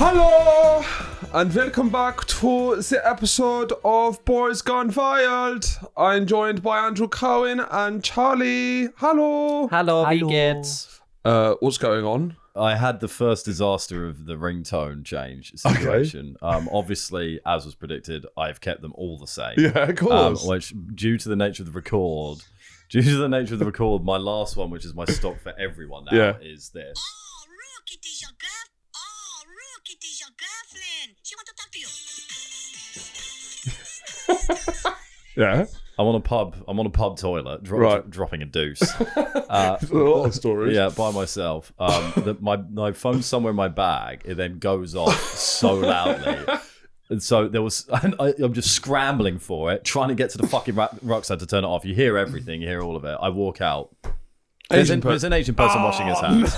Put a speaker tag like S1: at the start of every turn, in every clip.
S1: Hello and welcome back to the episode of Boys Gone Wild. I'm joined by Andrew Cohen and Charlie. Hello.
S2: Hello, wie geht's?
S1: What's going on?
S2: I had the first disaster of the ringtone change situation. Obviously, as was predicted, I've kept them all the same.
S1: Yeah, of course.
S2: Which, due to the nature of the record, my last one, which is my stock for everyone now, is this.
S3: Oh, Rook, it is your girlfriend. She wants to talk to you.
S1: Yeah.
S2: I'm on a pub toilet, dropping a deuce.
S1: There's a lot of stories.
S2: Yeah, by myself. My phone's somewhere in my bag. It then goes off so loudly. And so I'm just scrambling for it, trying to get to the fucking rucksack to turn it off. You hear everything, you hear all of it. I walk out. There's an Asian person washing his hands.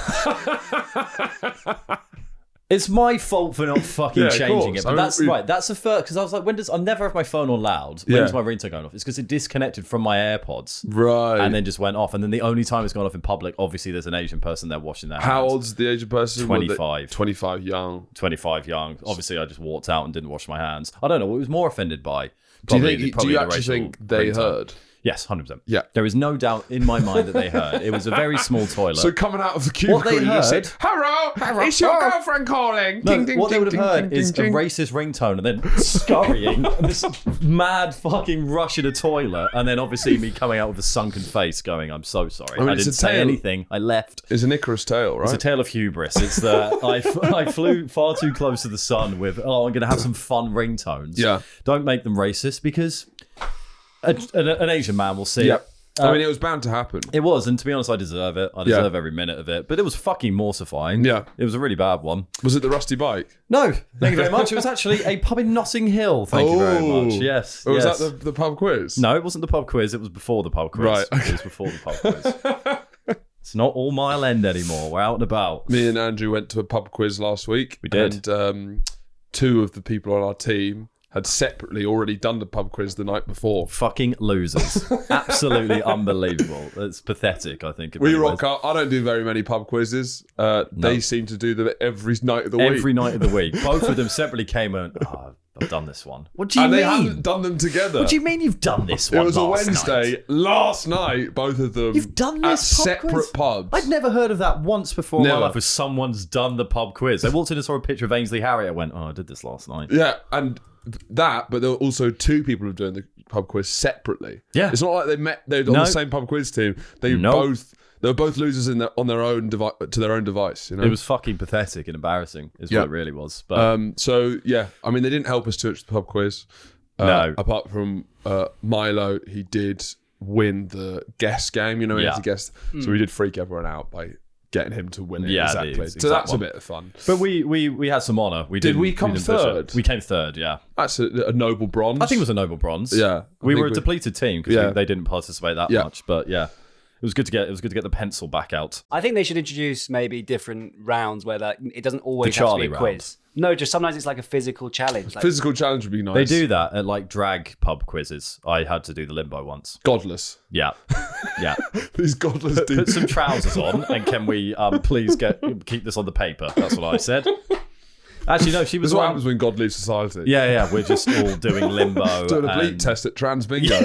S2: It's my fault for not fucking changing it. But that's right. That's the first, because I was like, I never have my phone on loud. When's my ringtone going off? It's because it disconnected from my AirPods.
S1: Right.
S2: And then just went off. And then the only time it's gone off in public, obviously there's an Asian person there washing their hands.
S1: How old's the Asian person?
S2: 25.
S1: 25 young.
S2: 25 young. Obviously I just walked out and didn't wash my hands. I don't know what I was more offended by.
S1: Do you actually think they heard?
S2: Yes, 100%.
S1: Yeah.
S2: There is no doubt in my mind that they heard. It was a very small toilet.
S1: So coming out of the cubicle,
S2: what they heard,
S1: said, hello, it's your girlfriend calling.
S2: No,
S1: ding, ding,
S2: what
S1: ding,
S2: they would have heard
S1: ding,
S2: is
S1: ding,
S2: a racist ringtone and then scurrying, this mad fucking rush in a toilet, and then obviously me coming out with a sunken face going, I'm so sorry. I didn't say anything. I left.
S1: It's an Icarus tale, right?
S2: It's a tale of hubris. It's the I flew far too close to the sun with, I'm going to have some fun ringtones.
S1: Yeah.
S2: Don't make them racist because an Asian man will see it.
S1: I mean, it was bound to happen.
S2: It was, and to be honest, I deserve it. I deserve every minute of it. But it was fucking mortifying. Yeah. It was a really bad one.
S1: Was it the rusty bike?
S2: No, thank you very much. It was actually a pub in Notting Hill. Thank you very much. Yes.
S1: Or was that the pub quiz?
S2: No, it wasn't the pub quiz. It was before the pub quiz.
S1: Right.
S2: Okay. It was before the pub quiz. It's not all Mile End anymore. We're out and about.
S1: Me and Andrew went to a pub quiz last week.
S2: We did.
S1: And two of the people on our team had separately already done the pub quiz the night before.
S2: Fucking losers. Absolutely unbelievable. It's pathetic, I think.
S1: We rock out. I don't do very many pub quizzes. They seem to do them every night of the week.
S2: Every night of the week. Both of them separately came and, I've done this one. What do you
S1: mean?
S2: They
S1: haven't done them together.
S2: What do you mean you've done this one?
S1: It was a Wednesday.
S2: Night?
S1: Last night, both of them.
S2: You've done this
S1: at
S2: pub
S1: separate
S2: quiz?
S1: pubs.
S2: I'd never heard of that once before in my
S1: Never.
S2: life. Where someone's done the pub quiz. I walked in and saw a picture of Ainsley Harriott. I went, I did this last night.
S1: Yeah, and that, but there were also two people who were doing the pub quiz separately.
S2: Yeah,
S1: it's not like they're on the same pub quiz team. They were both losers on their own to their own device. You know,
S2: it was fucking pathetic and embarrassing. Is what it really was. But
S1: so yeah, I mean, they didn't help us too much the pub quiz.
S2: No,
S1: apart from Milo, he did win the guess game. You know, he had to guess. So we did freak everyone out by getting him to win it.
S2: Yeah,
S1: exactly. So that's a bit of fun.
S2: But we had some honour.
S1: Did we come third?
S2: We came third, yeah.
S1: That's a noble bronze.
S2: I think it was a noble bronze.
S1: Yeah.
S2: We were a depleted team because they didn't participate that much. But yeah. It was good to get the pencil back out.
S4: I think they should introduce maybe different rounds where it doesn't always have to be a quiz. No, just sometimes it's like a physical challenge.
S1: Physical challenge would be nice.
S2: They do that at like drag pub quizzes. I had to do the limbo once.
S1: Godless.
S2: Yeah. Yeah.
S1: These godless dudes.
S2: Put some trousers on and can we please keep this on the paper? That's what I said. Actually, no, she was.
S1: That's what happens when God leaves society.
S2: Yeah. We're just all doing limbo.
S1: Doing a bleep test at Trans Bingo.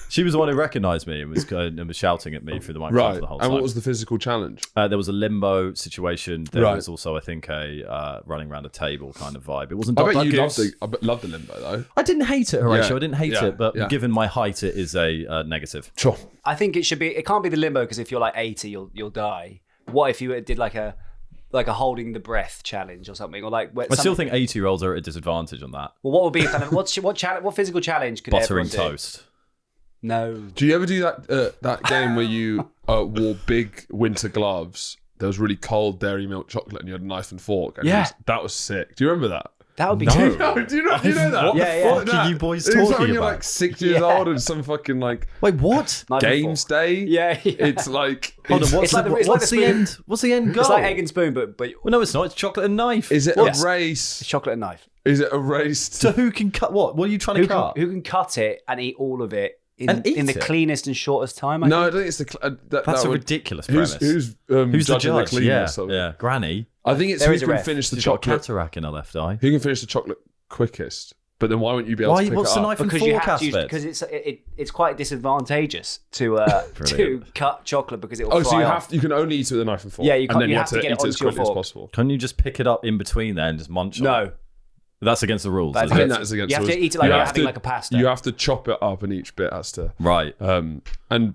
S2: She was the one who recognised me and was shouting at me through the microphone for the whole time.
S1: And what was the physical challenge?
S2: There was a limbo situation. There was also, I think, a running around a table kind of vibe. It wasn't.
S1: I bet you loved the limbo though.
S2: I didn't hate it, Horatio. I didn't hate it, but given my height, it is a negative.
S1: Sure.
S4: I think it should be. It can't be the limbo because if you're like 80, you'll die. What if you did like a holding the breath challenge or something, or like?
S2: I still think 80-years are at a disadvantage on that.
S4: Well, what would be kind of what physical challenge could
S2: buttering
S4: everyone do?
S2: toast?
S4: No.
S1: Do you ever do that game where you wore big winter gloves? There was really cold dairy milk chocolate, and you had a knife and fork. And that was sick. Do you remember that?
S4: That would be
S1: Do you know that?
S2: What the fuck are you boys talking
S1: it's
S2: about?
S1: when you're like 6 years old and some fucking like
S2: wait, what?
S1: games day?
S4: Yeah.
S1: It's like
S2: hold on, what's the end? What's the end goal?
S4: It's like egg and spoon, but
S2: well, no, it's not. It's chocolate and knife.
S1: Is it a race?
S4: It's chocolate and knife.
S1: Is it a race
S2: to who can cut what? What are you trying to cut?
S4: Who can cut it and eat all of it
S2: And eat
S4: in the
S2: it?
S4: cleanest and shortest time. I
S1: No, I
S4: think.
S1: don't think it's the.
S2: That's a ridiculous premise.
S1: Who's
S2: Who's the
S1: judging
S2: judge?
S1: cleanness
S2: Yeah,
S1: of it?
S2: yeah. Granny.
S1: I think it's
S4: There
S1: who
S4: is a
S1: can
S4: ref.
S1: finish the
S2: She's got a
S1: chocolate.
S2: cataract in her left eye.
S1: Who can finish the chocolate quickest? But then why wouldn't you be able to pick
S2: What's
S1: it
S2: the
S1: up?
S2: knife and
S4: Because you
S2: fork
S4: have to
S2: aspect?
S4: because it's quite disadvantageous to cut chocolate because it will
S1: Oh,
S4: fly
S1: so
S4: off.
S1: you can only eat it with a knife and fork.
S4: Yeah, you
S1: and
S4: can't-
S1: then
S4: you
S1: you
S4: have to get it
S1: eat it as
S4: onto your
S1: quickly as
S4: fork.
S1: possible.
S2: Can you just pick it up in between there and just munch on it?
S4: No,
S2: That's against the rules.
S4: That's
S2: isn't
S1: I
S2: it?
S1: think that is against
S4: you have
S1: the
S4: to
S1: rules.
S4: eat it like
S1: You
S4: you're
S1: have
S4: having
S1: to-
S4: like a pasta.
S1: You have to chop it up, and each bit has to.
S2: Right.
S1: And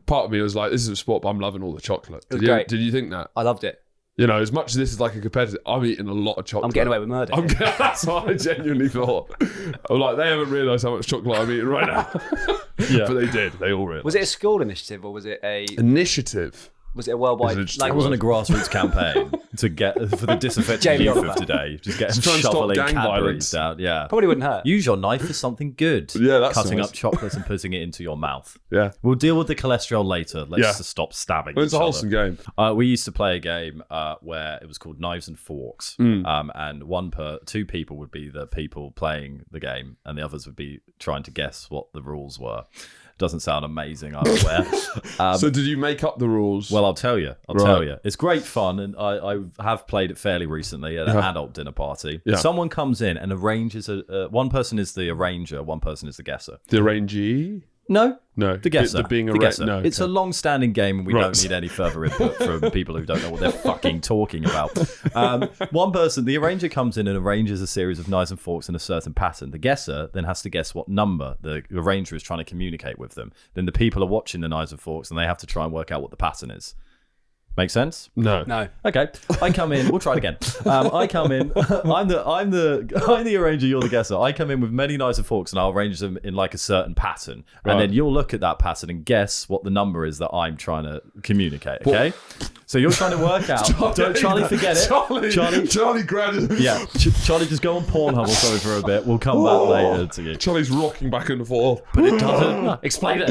S1: part of me was like, "This is a sport, but I'm loving all the chocolate."
S4: was
S1: Did you,
S4: great.
S1: did you think that?
S4: I loved it.
S1: You know, as much as this is like a competitor, I'm eating a lot of chocolate.
S4: I'm getting away with murder.
S1: That's what I genuinely thought. I'm like, they haven't realised how much chocolate I'm eating right now.
S2: Yeah.
S1: But they did. They all realised.
S4: Was it a school initiative or was it a
S1: Initiative?
S4: worldwide?
S1: Is it
S4: Like,
S2: It wasn't a grassroots campaign to get for the disaffected
S4: Jamie
S2: youth
S4: Oliver.
S2: of today. Just get
S1: try and stop
S2: shoveling
S1: gang
S2: Cadbury's
S1: violence.
S2: down. Yeah.
S4: probably wouldn't hurt.
S2: Use your knife for something good.
S1: Yeah, that's
S2: cutting
S1: nice.
S2: up chocolates and putting it into your mouth.
S1: Yeah.
S2: We'll deal with the cholesterol later. Let's
S1: Yeah.
S2: just stop stabbing.
S1: Well, it's
S2: each
S1: a wholesome game.
S2: other. We used to play a game where it was called Knives and Forks, and two people would be the people playing the game, and the others would be trying to guess what the rules were. Doesn't sound amazing, I'm aware.
S1: So did you make up the rules?
S2: Well, I'll tell you.
S1: Right.
S2: Tell you. It's great fun, and I have played it fairly recently at an adult dinner party.
S1: Yeah.
S2: Someone comes in and arranges one person is the arranger, one person is the guesser.
S1: the arrangee?
S2: No,
S1: No.
S2: the guesser.
S1: The being a
S2: the guesser.
S1: no.
S2: It's a long-standing game, and we
S1: Right.
S2: don't need any further input from people who don't know what they're fucking talking about. One person, the arranger comes in and arranges a series of knives and forks in a certain pattern. The guesser then has to guess what number the arranger is trying to communicate with them. Then the people are watching the knives and forks, and they have to try and work out what the pattern is. Make sense?
S1: No.
S4: No.
S2: Okay, I come in. We'll try it again. I come in. I'm the arranger. You're the guesser. I come in with many knives and forks, and I'll arrange them in like a certain pattern,
S1: Right.
S2: and then you'll look at that pattern and guess what the number is that I'm trying to communicate. Okay, so you're trying to work out. Don't Charlie forget it.
S1: Charlie grabbed it.
S2: Yeah, Charlie, just go on Pornhub or something for a bit. We'll come back later to you.
S1: Charlie's rocking back and forth.
S2: But it doesn't. No, explain it.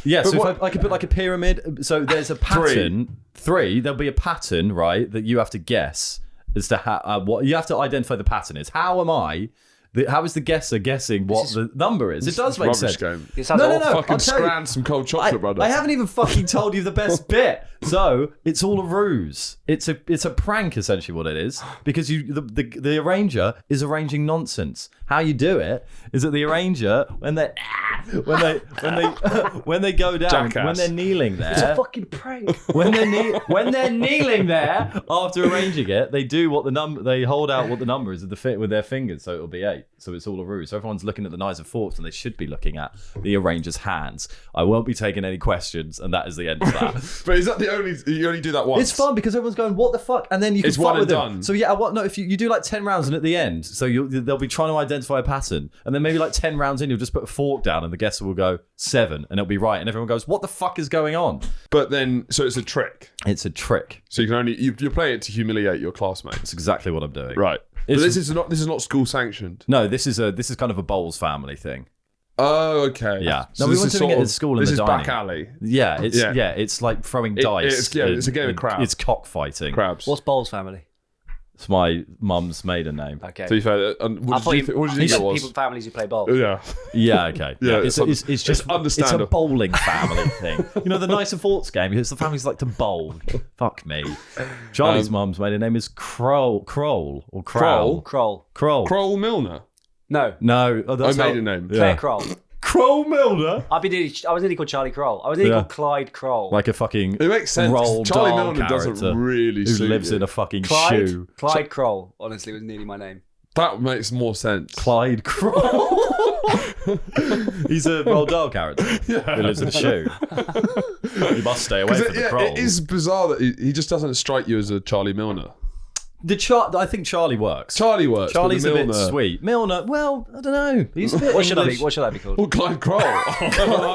S2: Yeah, so
S1: what-
S2: if I could put like a pyramid. So there's a pattern. Three. There'll be a pattern, right, that you have to guess as to what you have to identify the pattern is. How am I? How is the guesser guessing what the number is? It does make
S1: Rubbish
S2: sense.
S1: game.
S4: It sounds
S2: No,
S4: awful.
S2: no, no.
S1: Fucking
S2: I'll tell you.
S1: scran some cold chocolate, brother.
S2: I haven't even fucking told you the best bit. So it's all a ruse. It's a prank, essentially, what it is, because the arranger is arranging nonsense. How you do it is that the arranger when they go down,
S1: Jackass.
S2: when they're kneeling there,
S4: It's a fucking prank.
S2: when they're kneeling there after arranging it, they do what the number. They hold out what the number is with their fingers, so it'll be 8. So it's all a ruse. So everyone's looking at the knives and forks, and they should be looking at the arranger's hands. I won't be taking any questions, and that is the end of that.
S1: But is that the only? You only do that once.
S2: It's fun because everyone's going, "What the fuck?" And then you can
S1: It's
S2: fuck
S1: one
S2: with
S1: and
S2: them.
S1: done.
S2: So yeah, no, if you do like 10 rounds, and at the end, so they'll be trying to identify a pattern, and then maybe like 10 rounds in, you'll just put a fork down, and the guesser will go 7, and it'll be right, and everyone goes, "What the fuck is going on?"
S1: But then, so it's a trick.
S2: It's a trick.
S1: So you can only you're playing it to humiliate your classmates.
S2: That's exactly what I'm doing.
S1: Right. But
S2: It's-
S1: this is not school sanctioned.
S2: No, this is kind of a Bowles family thing.
S1: Oh, okay.
S2: Yeah.
S1: So
S2: No, we
S1: this
S2: weren't
S1: is
S2: doing
S1: sort
S2: it
S1: of-
S2: at school in
S1: This
S2: the
S1: is
S2: dining.
S1: back alley.
S2: Yeah,
S1: Yeah.
S2: it's like throwing dice.
S1: it's a game of crabs.
S2: It's cockfighting.
S1: Crabs.
S4: What's Bowles family?
S2: It's my mum's maiden name.
S4: Okay.
S1: To be fair,
S4: I
S1: what
S4: thought
S1: did you think it was?
S4: people families who play bowls.
S1: Yeah.
S2: Yeah, okay.
S1: Yeah,
S2: it's just
S1: it's understandable.
S2: It's a bowling family thing. You know, the Knights and Forks game. Because the families like to bowl. Fuck me. Charlie's mum's maiden name is Kroll or Crowell.
S4: Kroll.
S2: Kroll.
S1: Kroll Milner.
S4: No.
S2: No, that's
S1: maiden name.
S2: Yeah.
S4: Claire Kroll.
S2: Kroll Milner.
S4: I was nearly called Charlie Kroll. I was nearly
S2: Yeah.
S4: called Clyde Kroll.
S2: Like a fucking
S1: It makes sense. 'cause
S2: Roald
S1: Charlie
S2: Dahl
S1: Milner doesn't
S2: character
S1: really
S2: who
S1: suit
S2: lives
S1: you.
S2: in a fucking
S4: Clyde.
S2: shoe.
S4: Clyde Kroll, honestly, was nearly my name.
S1: That makes more sense.
S2: Clyde Kroll. He's a Roald Dahl character who lives in a shoe. You must stay away from the Krolls.
S1: It is bizarre that he just doesn't strike you as a Charlie Milner.
S2: I think Charlie works.
S1: Charlie works. but
S2: Charlie's
S1: the
S2: a bit
S1: Milner-
S2: sweet. Milner, well, I don't know. He's a bit
S4: What should
S2: English.
S4: I be called?
S1: Well, Clyde Kroll.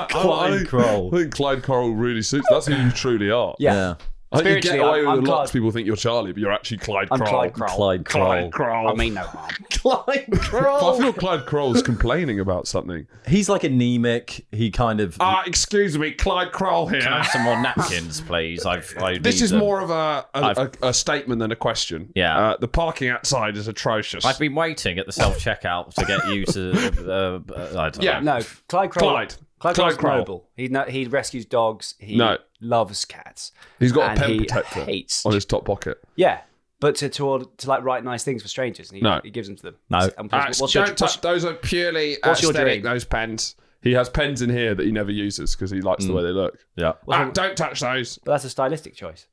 S2: Clyde Kroll.
S1: I think Clyde Kroll really suits. That's who you truly are.
S2: Yeah.
S1: I think you get
S4: Spiritually,
S1: away with
S4: I'm
S1: a lot
S4: Clyde.
S1: of people think you're Charlie, but you're actually Clyde
S4: I'm
S1: Kroll.
S4: Clyde Kroll.
S2: Clyde Kroll.
S1: Clyde Kroll.
S4: I mean no harm.
S2: Clyde
S1: But I
S2: Kroll.
S1: feel Clyde Kroll's complaining about something.
S2: He's like anemic. He kind of.
S1: Excuse me, Clyde Kroll here.
S2: Can I have some more napkins, please? I
S1: This
S2: need
S1: is
S2: them.
S1: more of a statement than a question.
S2: Yeah.
S1: The parking outside is atrocious.
S2: I've been waiting at the self-checkout to get you to. I don't know.
S4: No, Clyde Kroll.
S1: Clyde.
S4: Clive
S1: Clive
S4: Crowell's
S1: Crowell.
S4: noble. He rescues dogs. He
S1: No.
S4: loves cats.
S1: He's got a
S4: And
S1: pen
S4: he
S1: protector
S4: hates.
S1: on his top pocket.
S4: Yeah, but to like write nice things for strangers, and
S1: No.
S4: he gives them to them.
S2: No.
S4: And what's your-
S1: Those are purely
S4: what's your
S1: aesthetic,
S4: dream?
S1: those pens. He has pens in here that he never uses because he likes the way they look.
S2: Yeah.
S1: Don't touch those.
S4: But that's a stylistic choice.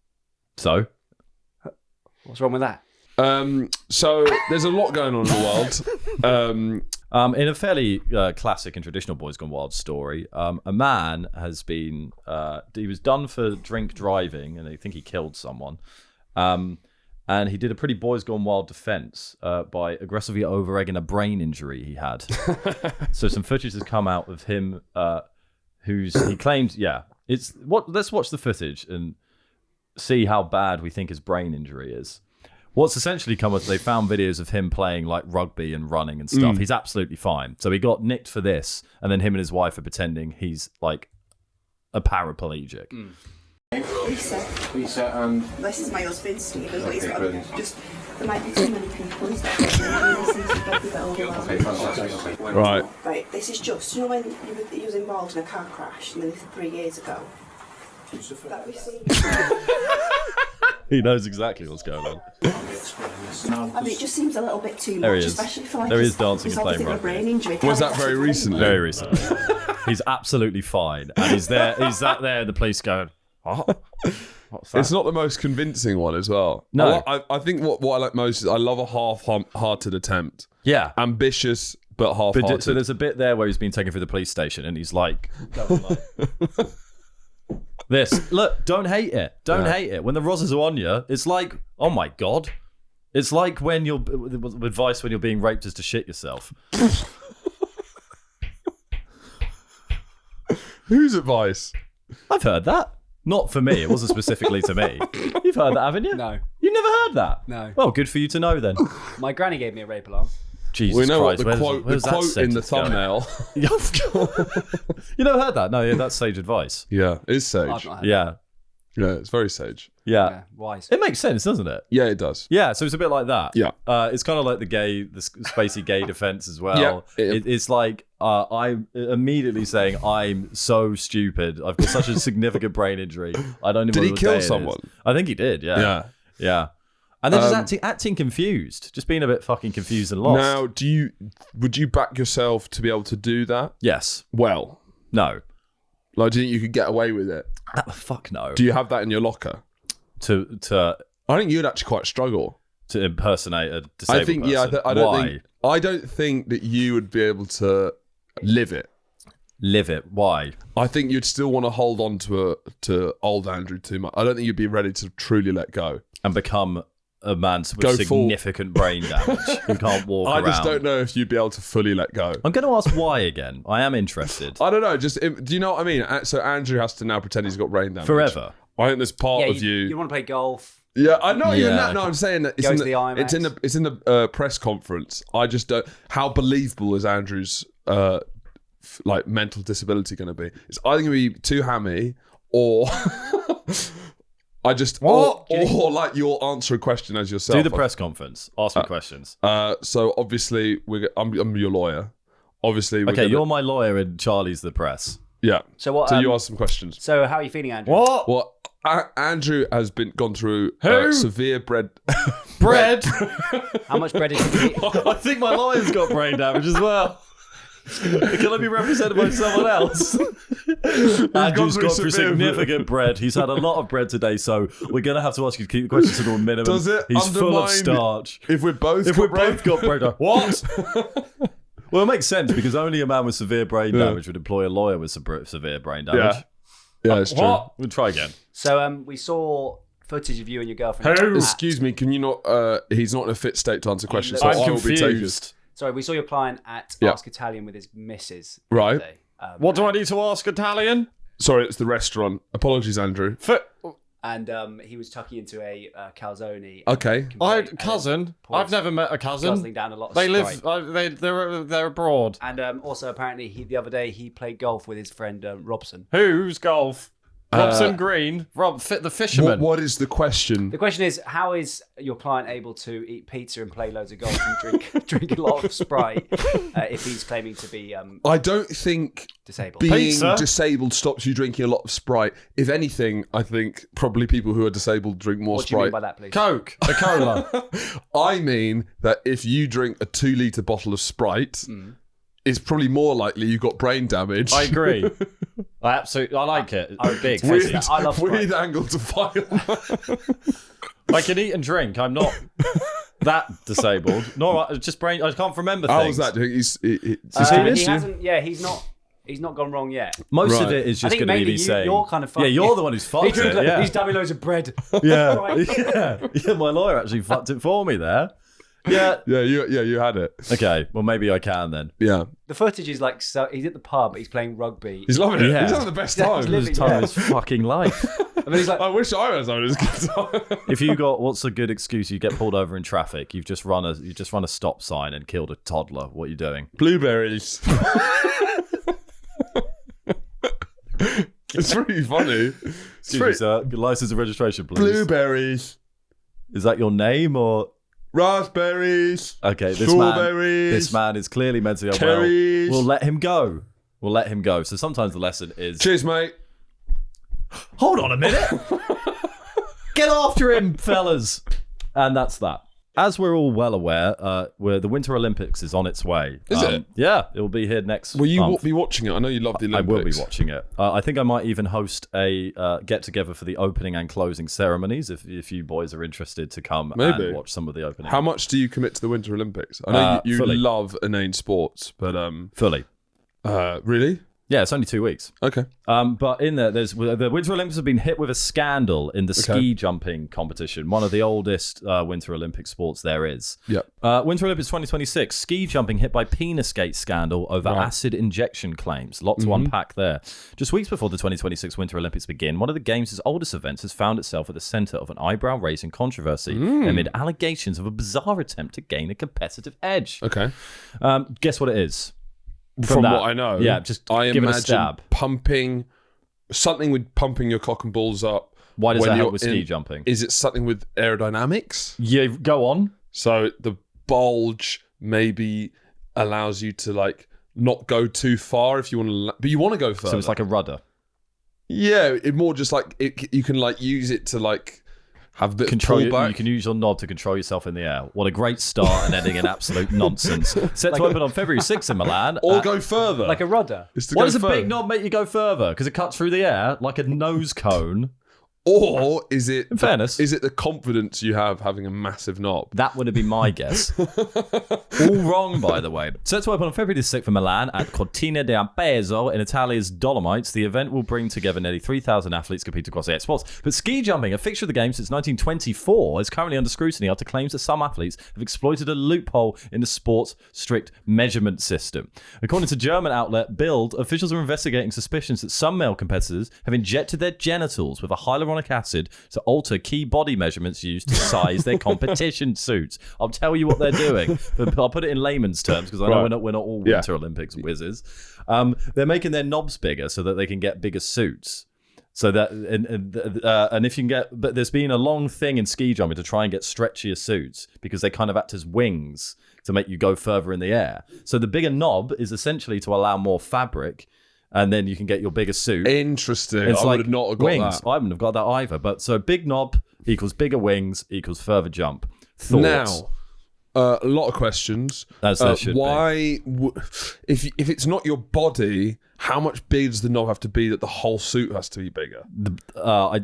S2: So
S4: What's wrong with that?
S1: So there's a lot going on in the world.
S2: in a fairly classic and traditional Boys Gone Wild story, a man has been he was done for drink driving, and I think he killed someone. And he did a pretty Boys Gone Wild defense by aggressively over-egging a brain injury he had. So some footage has come out of him, he claimed, let's watch the footage and see how bad we think his brain injury is. What's essentially come up, they found videos of him playing like rugby and running and stuff. He's absolutely fine. So he got nicked for this, and then him and his wife are pretending he's like a paraplegic.
S5: Lisa, and
S6: This is my husband, Stephen.
S5: Okay,
S6: He's got
S5: brilliant.
S6: just there might be too many people. He's got
S5: okay, fantastic.
S1: Right.
S6: Right, this is just you know when you was involved in a car crash nearly 3 years ago. That we seen.
S2: He knows exactly what's going on.
S6: I mean, it just seems a little bit too
S2: There
S6: much,
S2: he is.
S6: especially for like
S2: There he
S6: his-
S2: is dancing
S6: he's
S2: and playing
S6: obviously got a
S2: rugby.
S6: brain injury.
S1: Was that
S6: Can't
S1: very
S6: actually
S1: recently?
S2: Very recently. He's absolutely fine. And he's sat there, the police going, what? What's that?
S1: It's not the most convincing one as well.
S2: No.
S1: I think what I like most is I love a half-hearted attempt.
S2: Yeah.
S1: Ambitious, but half-hearted.
S2: But so there's a bit there where he's been taken through the police station and he's like, going like this. Look, don't hate it. Don't hate it. When the roses are on you, it's like, oh my God. It's like when you're, advice when you're being raped is to shit yourself.
S1: Whose advice?
S2: I've heard that. Not for me. It wasn't specifically to me. You've heard that, haven't you?
S4: No.
S2: You never heard that?
S4: No.
S2: Well, good for you to know then.
S4: My granny gave me a rape alarm.
S2: Jesus
S1: We know
S2: Christ.
S1: what the quote in the thumbnail.
S2: You never heard that? No, yeah, that's sage advice.
S1: Yeah, it's sage.
S4: I've not heard
S2: Yeah.
S1: Yeah, it's very sage.
S2: Yeah.
S4: that. Wise.
S2: It makes sense, doesn't it?
S1: Yeah, it does.
S2: Yeah, so it's a bit like that.
S1: Yeah.
S2: It's kind of like the spacey gay defense as well.
S1: Yeah.
S2: It's like I'm immediately saying I'm so stupid. I've got such a significant brain injury. I don't even
S1: Did
S2: know
S1: he
S2: what
S1: kill
S2: day it is.
S1: someone?
S2: I think he did, yeah.
S1: Yeah.
S2: Yeah. And then just acting confused. Just being a bit fucking confused and lost.
S1: Now, would you back yourself to be able to do that?
S2: Yes.
S1: Well,
S2: No.
S1: like, do you think you could get away with it?
S2: Fuck no.
S1: Do you have that in your locker?
S2: To
S1: I think you'd actually quite struggle.
S2: impersonate a disabled
S1: I think,
S2: person.
S1: I don't think that you would be able to live it.
S2: Live it. Why?
S1: I think you'd still want to hold on to old Andrew too much. I don't think you'd be ready to truly let go.
S2: And become a man with
S1: Go full-
S2: significant brain damage who can't walk
S1: I
S2: around.
S1: just don't know if you'd be able to fully let go.
S2: I'm going to ask why again. I am interested.
S1: I don't know. Do you know what I mean? So Andrew has to now pretend he's got brain damage
S2: Forever.
S1: I think there's part
S4: Yeah,
S1: of you.
S4: you want to play golf.
S1: Yeah, I know.
S2: Yeah.
S1: No, I'm saying that
S4: Go to the IMAX.
S1: it's in the press conference. I just don't. How believable is Andrew's like mental disability going to be? It's either going to be too hammy or I just or like you'll answer a question as yourself.
S2: Do the press conference. Ask me questions.
S1: So obviously I'm your lawyer. Obviously, we're
S2: Okay,
S1: gonna-
S2: you're my lawyer and Charlie's the press.
S1: yeah.
S4: So what?
S1: So you ask some questions.
S4: So how are you feeling, Andrew?
S2: What?
S1: Well, Andrew has gone through severe bread.
S2: Bread?
S4: How much bread did you eat?
S2: I think my lawyer's got brain damage as well. Can I be represented by someone else? Andrew's gone through significant bread. He's had a lot of bread today, so we're going to have to ask you to keep the questions to a minimum.
S1: Does it
S2: He's full of
S1: undermine
S2: starch.
S1: If we're both
S2: Both got brain damage. What? Well, it makes sense because only a man with severe brain damage would employ a lawyer with severe brain damage.
S1: Yeah, it's true.
S2: What? We'll try again.
S4: So we saw footage of you and your girlfriend.
S1: Excuse me, can you not? He's not in a fit state to answer questions, so
S2: I'm
S1: I will be taken.
S2: confused.
S4: Sorry, we saw your client at
S1: Yeah.
S4: Ask Italian with his missus.
S1: Right.
S4: Today.
S2: What do I need to ask Italian?
S1: Sorry, it's the restaurant. Apologies, Andrew.
S4: And he was tucking into a calzone.
S1: Okay.
S2: Cousin. I've never met a cousin.
S4: Guzzling down a lot of
S2: They
S4: Sprite.
S2: live. They're abroad.
S4: And also apparently the other day he played golf with his friend Robson.
S2: Who's golf? Robson Green, the fisherman.
S1: What is the question?
S4: The question is, how is your client able to eat pizza and play loads of golf and drink a lot of Sprite if he's claiming to be
S1: I don't think
S4: disabled?
S1: being disabled stops you drinking a lot of Sprite. If anything, I think probably people who are disabled drink more
S4: What do you mean
S1: Sprite.
S4: by that, please?
S2: Coke, a cola.
S1: I mean that if you drink a 2-litre bottle of Sprite, it's probably more likely you got brain damage.
S2: I agree. I like it. I'm big.
S4: I love Sprite.
S1: Weird angle to file.
S2: I can eat and drink. I'm not that disabled. No, just brain. I can't remember
S1: How
S2: things.
S1: was that doing?
S2: He
S4: hasn't. Yeah, he's not gone wrong yet.
S2: Most of
S1: Right.
S2: it is
S4: I
S2: just
S4: think
S2: going to be
S4: mainly
S2: me saying.
S4: you're kind of fucked.
S2: Yeah, you're the one who's fucked
S4: He's
S2: it.
S4: dumping loads of bread.
S2: Yeah. Yeah. My lawyer actually fucked it for me there. Yeah.
S1: You had it.
S2: Okay. Well, maybe I can then.
S1: Yeah.
S4: The footage is like so. He's at the pub. He's playing rugby.
S1: He's loving it.
S2: Yeah.
S1: He's having the best
S4: Yeah,
S1: time.
S4: he's
S2: It was
S4: living-
S2: the time of his fucking life.
S4: And then he's like,
S1: I wish I was having this good time.
S2: If you got what's a good excuse? You get pulled over in traffic. You've just run a stop sign and killed a toddler. What are you doing?
S1: Blueberries. It's pretty funny.
S2: Excuse me, sir. License and registration, please.
S1: Blueberries.
S2: Is that your name or?
S1: Raspberries.
S2: Okay,
S1: Strawberries.
S2: this man is clearly mentally unwell.
S1: Cherries.
S2: We'll let him go. So sometimes the lesson is
S1: Cheers, mate.
S2: hold on a minute. Get after him, fellas. And that's that. As we're all well aware, the Winter Olympics is on its way.
S1: Is it?
S2: Yeah, it will be here next
S1: Will you
S2: month.
S1: be watching it? I know you love the
S2: I
S1: Olympics.
S2: will be watching it. I think I might even host a get-together for the opening and closing ceremonies if you boys are interested to come
S1: Maybe.
S2: and watch some of the opening.
S1: How much do you commit to the Winter Olympics? I know you
S2: fully.
S1: love inane sports, but
S2: Fully.
S1: really?
S2: Yeah, it's only 2 weeks.
S1: Okay.
S2: But in there, the Winter Olympics have been hit with a scandal in the ski jumping competition, one of the oldest Winter Olympic sports there is.
S1: Yep.
S2: Winter Olympics 2026, ski jumping hit by Penisgate scandal over acid injection claims. Lot to unpack there. Just weeks before the 2026 Winter Olympics begin, one of the games' oldest events has found itself at the centre of an eyebrow-raising controversy amid allegations of a bizarre attempt to gain a competitive edge.
S1: Okay.
S2: Guess what it is?
S1: From
S2: that.
S1: what I know,
S2: Yeah, just
S1: I
S2: give it a
S1: imagine
S2: stab.
S1: pumping something with pumping your cock and balls up.
S2: Why does
S1: when
S2: that help
S1: you're
S2: with ski jumping?
S1: Is it something with aerodynamics?
S2: Yeah, go on.
S1: So the bulge maybe allows you to like not go too far if you want to, but you want to go further.
S2: So it's like a rudder.
S1: Yeah, it more just like you can like use it to like have a bit
S2: Control
S1: of pullback.
S2: you can use your knob to control yourself in the air. What a great start and ending in absolute nonsense. Set to open on February 6th in Milan.
S1: or go further.
S4: like a rudder.
S1: It's to
S2: Why
S1: go
S2: does a
S1: further.
S2: big knob make you go further? Because it cuts through the air like a nose cone.
S1: Or is it?
S2: In fairness.
S1: is it the confidence you have having a massive knob?
S2: That would have been my guess. All wrong, by the way. Set to open on February the 6th in Milan at Cortina d'Ampezzo in Italia's Dolomites. The event will bring together nearly 3,000 athletes competing across 8 sports. But ski jumping, a fixture of the game since 1924, is currently under scrutiny after claims that some athletes have exploited a loophole in the sport's strict measurement system. According to German outlet Bild, officials are investigating suspicions that some male competitors have injected their genitals with a hyaluronic acid to alter key body measurements used to size their competition suits. I'll tell you what they're doing, but I'll put it in layman's terms because I know we're not all Winter Olympics whizzes. They're making their knobs bigger so that they can get bigger suits. So that and if you can get, but there's been a long thing in ski jumping to try and get stretchier suits because they kind of act as wings to make you go further in the air. So the bigger knob is essentially to allow more fabric, and then you can get your bigger suit.
S1: Interesting.
S2: It's
S1: I
S2: like
S1: would not have got
S2: wings.
S1: that.
S2: I wouldn't have got that either. But so big knob equals bigger wings equals further jump. Thoughts?
S1: Now, a lot of questions.
S2: As there should be.
S1: why, if it's not your body, how much big does the knob have to be that the whole suit has to be bigger?
S2: I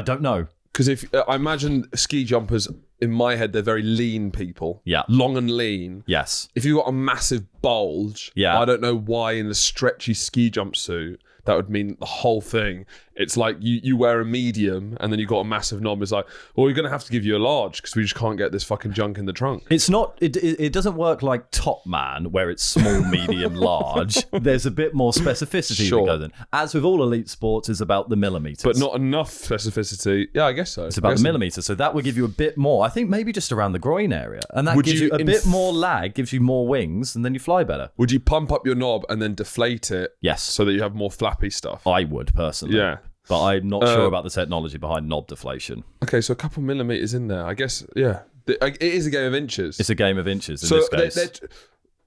S2: don't know.
S1: Because if I imagine ski jumpers, in my head, they're very lean people.
S2: Yeah.
S1: Long and lean.
S2: Yes.
S1: If you've got a massive bulge,
S2: Yeah.
S1: I don't know why in the stretchy ski jumpsuit that would mean the whole thing. It's like you wear a medium and then you've got a massive knob. It's like, well, we're going to have to give you a large because we just can't get this fucking junk in the trunk.
S2: It's not. It doesn't work like Top Man, where it's small, medium, large. There's a bit more specificity
S1: Sure.
S2: that goes in. As with all elite sports, it's about the millimeters.
S1: But not enough specificity. Yeah, I guess so.
S2: It's about the millimeter, so that would give you a bit more. I think maybe just around the groin area, and that
S1: Would
S2: gives
S1: you
S2: you a bit more lag, gives you more wings, and then you fly better.
S1: Would you pump up your knob and then deflate it
S2: Yes,
S1: so that you have more flappy stuff?
S2: I would personally.
S1: Yeah.
S2: But I'm not sure about the technology behind knob deflation.
S1: Okay, so a couple millimeters in there. I guess, yeah. It is a game of inches.
S2: It's a game of inches in this case.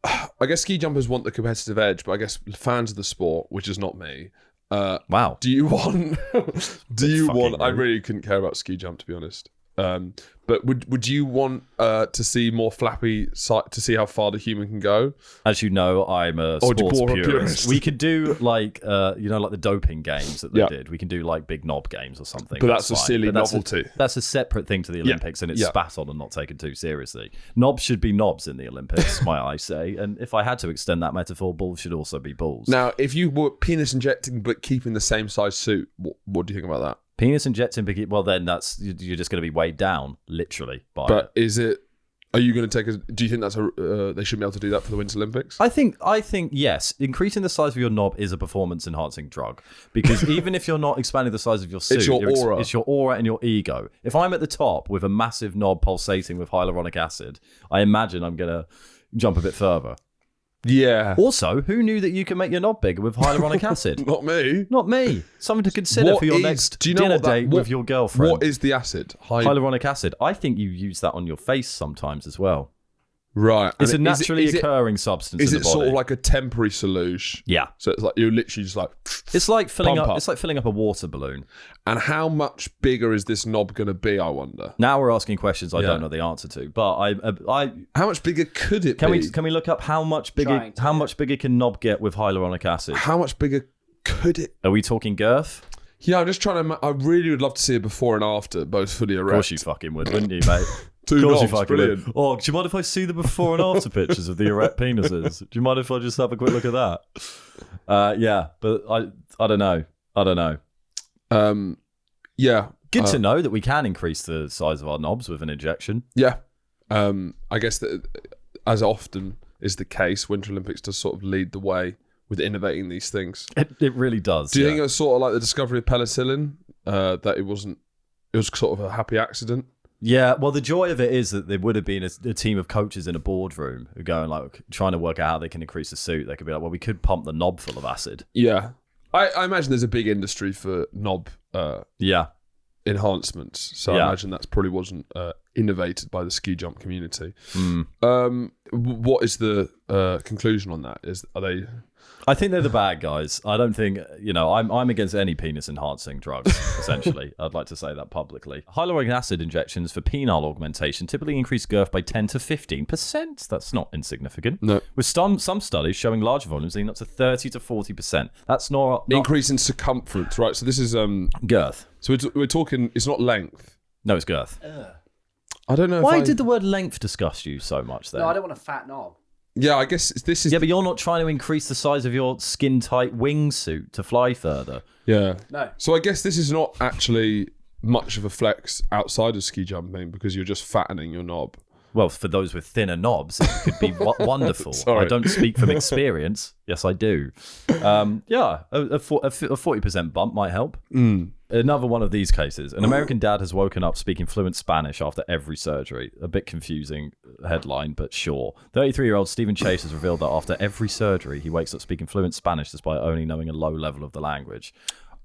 S1: I guess ski jumpers want the competitive edge, but I guess fans of the sport, which is not me.
S2: Wow.
S1: Do you want? I
S2: rude.
S1: really couldn't care about ski jump, to be honest. But would you want to see more flappy to see how far the human can go?
S2: As you know, I'm a
S1: Or would you
S2: sports
S1: bore a
S2: purist.
S1: purist?
S2: We could do like like the doping games that they did. We can do like big knob games or something.
S1: But that's a
S2: fine.
S1: silly
S2: But that's
S1: novelty.
S2: That's a separate thing to the Olympics, and it's
S1: Yeah.
S2: spat on and not taken too seriously. Knobs should be knobs in the Olympics, might I say. And if I had to extend that metaphor, balls should also be balls.
S1: Now, if you were penis injecting but keeping the same size suit, what do you think about that?
S2: Penis injecting, well then you're just going to be weighed down, literally.
S1: But is it? Are you going to take? Do you think that's they should be able to do that for the Winter Olympics?
S2: I think yes. Increasing the size of your knob is a performance-enhancing drug because even if you're not expanding the size of your suit,
S1: It's your aura.
S2: It's your aura and your ego. If I'm at the top with a massive knob pulsating with hyaluronic acid, I imagine I'm going to jump a bit further.
S1: Yeah.
S2: Also, who knew that you can make your knob bigger with hyaluronic acid?
S1: Not me.
S2: Not me. Something to consider
S1: What
S2: for your
S1: is-
S2: next
S1: do you know
S2: dinner
S1: what that-
S2: date
S1: what-
S2: with your girlfriend.
S1: What is the acid?
S2: hyaluronic acid? I think you use that on your face sometimes as well.
S1: Right.
S2: It's a
S1: And
S2: naturally occurring substance
S1: Is
S2: in
S1: it
S2: the body.
S1: sort of like a temporary solution?
S2: Yeah.
S1: So it's like you're literally just like.
S2: It's like filling
S1: Pump
S2: up.
S1: up.
S2: It's like filling up a water balloon.
S1: And how much bigger is this knob going to be? I wonder.
S2: Now we're asking questions I
S1: Yeah.
S2: don't know the answer to. But I
S1: How much bigger could it
S2: can
S1: be?
S2: we look up how much bigger
S4: Trying to,
S2: how
S4: yeah.
S2: much bigger can knob get with hyaluronic acid?
S1: How much bigger could it?
S2: Are we talking girth?
S1: Yeah, I'm just trying to. I really would love to see a before and after, both fully erect.
S2: Of course you fucking would, wouldn't you, mate?
S1: Two
S2: Of course you
S1: knobs,
S2: fucking
S1: brilliant.
S2: would. Oh, do you mind if I see the before and after pictures of the erect penises? Do you mind if I just have a quick look at that? Yeah, but I don't know.
S1: Yeah.
S2: Good to know that we can increase the size of our knobs with an injection.
S1: Yeah. I guess that, as often is the case, Winter Olympics does sort of lead the way with innovating these things.
S2: It really does.
S1: Do you think it was sort of like the discovery of penicillin? That it was sort of a happy accident?
S2: Yeah, well, the joy of it is that there would have been a team of coaches in a boardroom who are going like trying to work out how they can increase the suit. They could be like, well, we could pump the knob full of acid.
S1: Yeah. I imagine there's a big industry for knob
S2: Yeah.
S1: enhancements. So I
S2: Yeah.
S1: imagine that probably wasn't innovated by the ski jump community.
S2: Mm.
S1: What is the conclusion on that? Are they?
S2: I think they're the bad guys. I don't think, I'm against any penis enhancing drugs, essentially. I'd like to say that publicly. Hyaluronic acid injections for penile augmentation typically increase girth by 10 to 15%. That's not insignificant.
S1: No.
S2: With some studies showing larger volumes leading up to 30 to 40%. That's not
S1: Increase in circumference, right? So this is
S2: girth.
S1: So we're talking. It's not length.
S2: No, it's girth.
S1: I don't know.
S2: Why
S1: if
S2: did the word length disgust you so much then?
S4: No, I don't want a fat knob.
S1: Yeah, I guess this is.
S2: Yeah, but you're not trying to increase the size of your skin-tight wingsuit to fly further.
S1: Yeah.
S4: No.
S1: So I guess this is not actually much of a flex outside of ski jumping because you're just fattening your knob.
S2: Well, for those with thinner knobs, it could be wonderful.
S1: Sorry.
S2: I don't speak from experience. Yes, I do. Yeah, a 40% bump might help. Another one of these cases. An American dad has woken up speaking fluent Spanish after every surgery. A bit confusing headline, but sure. 33-year-old Stephen Chase has revealed that after every surgery, he wakes up speaking fluent Spanish despite only knowing a low level of the language.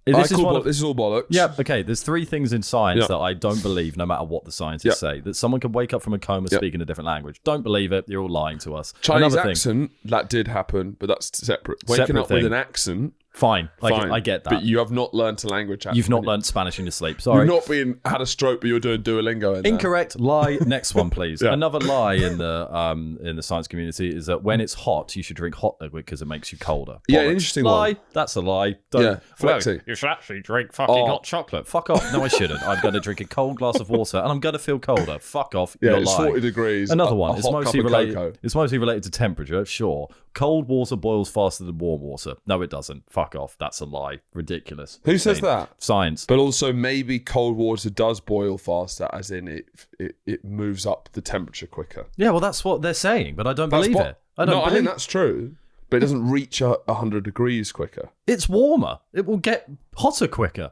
S2: This is
S1: all bollocks.
S2: Yeah, okay. There's three things in science
S1: Yeah.
S2: that I don't believe, no matter what the scientists
S1: Yeah.
S2: say. That someone can wake up from a coma speaking a different language. Don't believe it. You're all lying to us.
S1: Chinese
S2: Another thing.
S1: accent, that did happen, but that's separate. Waking
S2: Separate
S1: up with
S2: thing.
S1: an accent,
S2: Fine.
S1: fine.
S2: I get that.
S1: But you have not learnt a language.
S2: You've not learned Spanish in your sleep. Sorry.
S1: You've not had a stroke, but you're doing Duolingo in there.
S2: Incorrect. Lie. Next one, please.
S1: Yeah.
S2: Another lie in the science community is that when it's hot, you should drink hot liquid because it makes you colder.
S1: Yeah,
S2: Bollocks.
S1: interesting
S2: lie.
S1: one.
S2: That's a lie. Don't.
S1: Yeah, flexing.
S2: You should actually drink fucking hot chocolate. Fuck off. No, I shouldn't. I'm going to drink a cold glass of water and I'm going to feel colder. Fuck off.
S1: Yeah,
S2: You're
S1: it's
S2: lying.
S1: 40 degrees.
S2: Another
S1: a
S2: one. It's
S1: hot
S2: mostly
S1: cup of
S2: related.
S1: cocoa.
S2: It's mostly related to temperature. Sure. Cold water boils faster than warm water. No, it doesn't. Fuck off. That's a lie. Ridiculous.
S1: Who says
S2: Insane.
S1: that?
S2: Science.
S1: But also, maybe cold water does boil faster, as in it moves up the temperature quicker.
S2: Yeah, well, that's what they're saying, but I don't believe it. I
S1: I think that's true, but it doesn't reach 100 degrees quicker.
S2: It's warmer. It will get hotter quicker.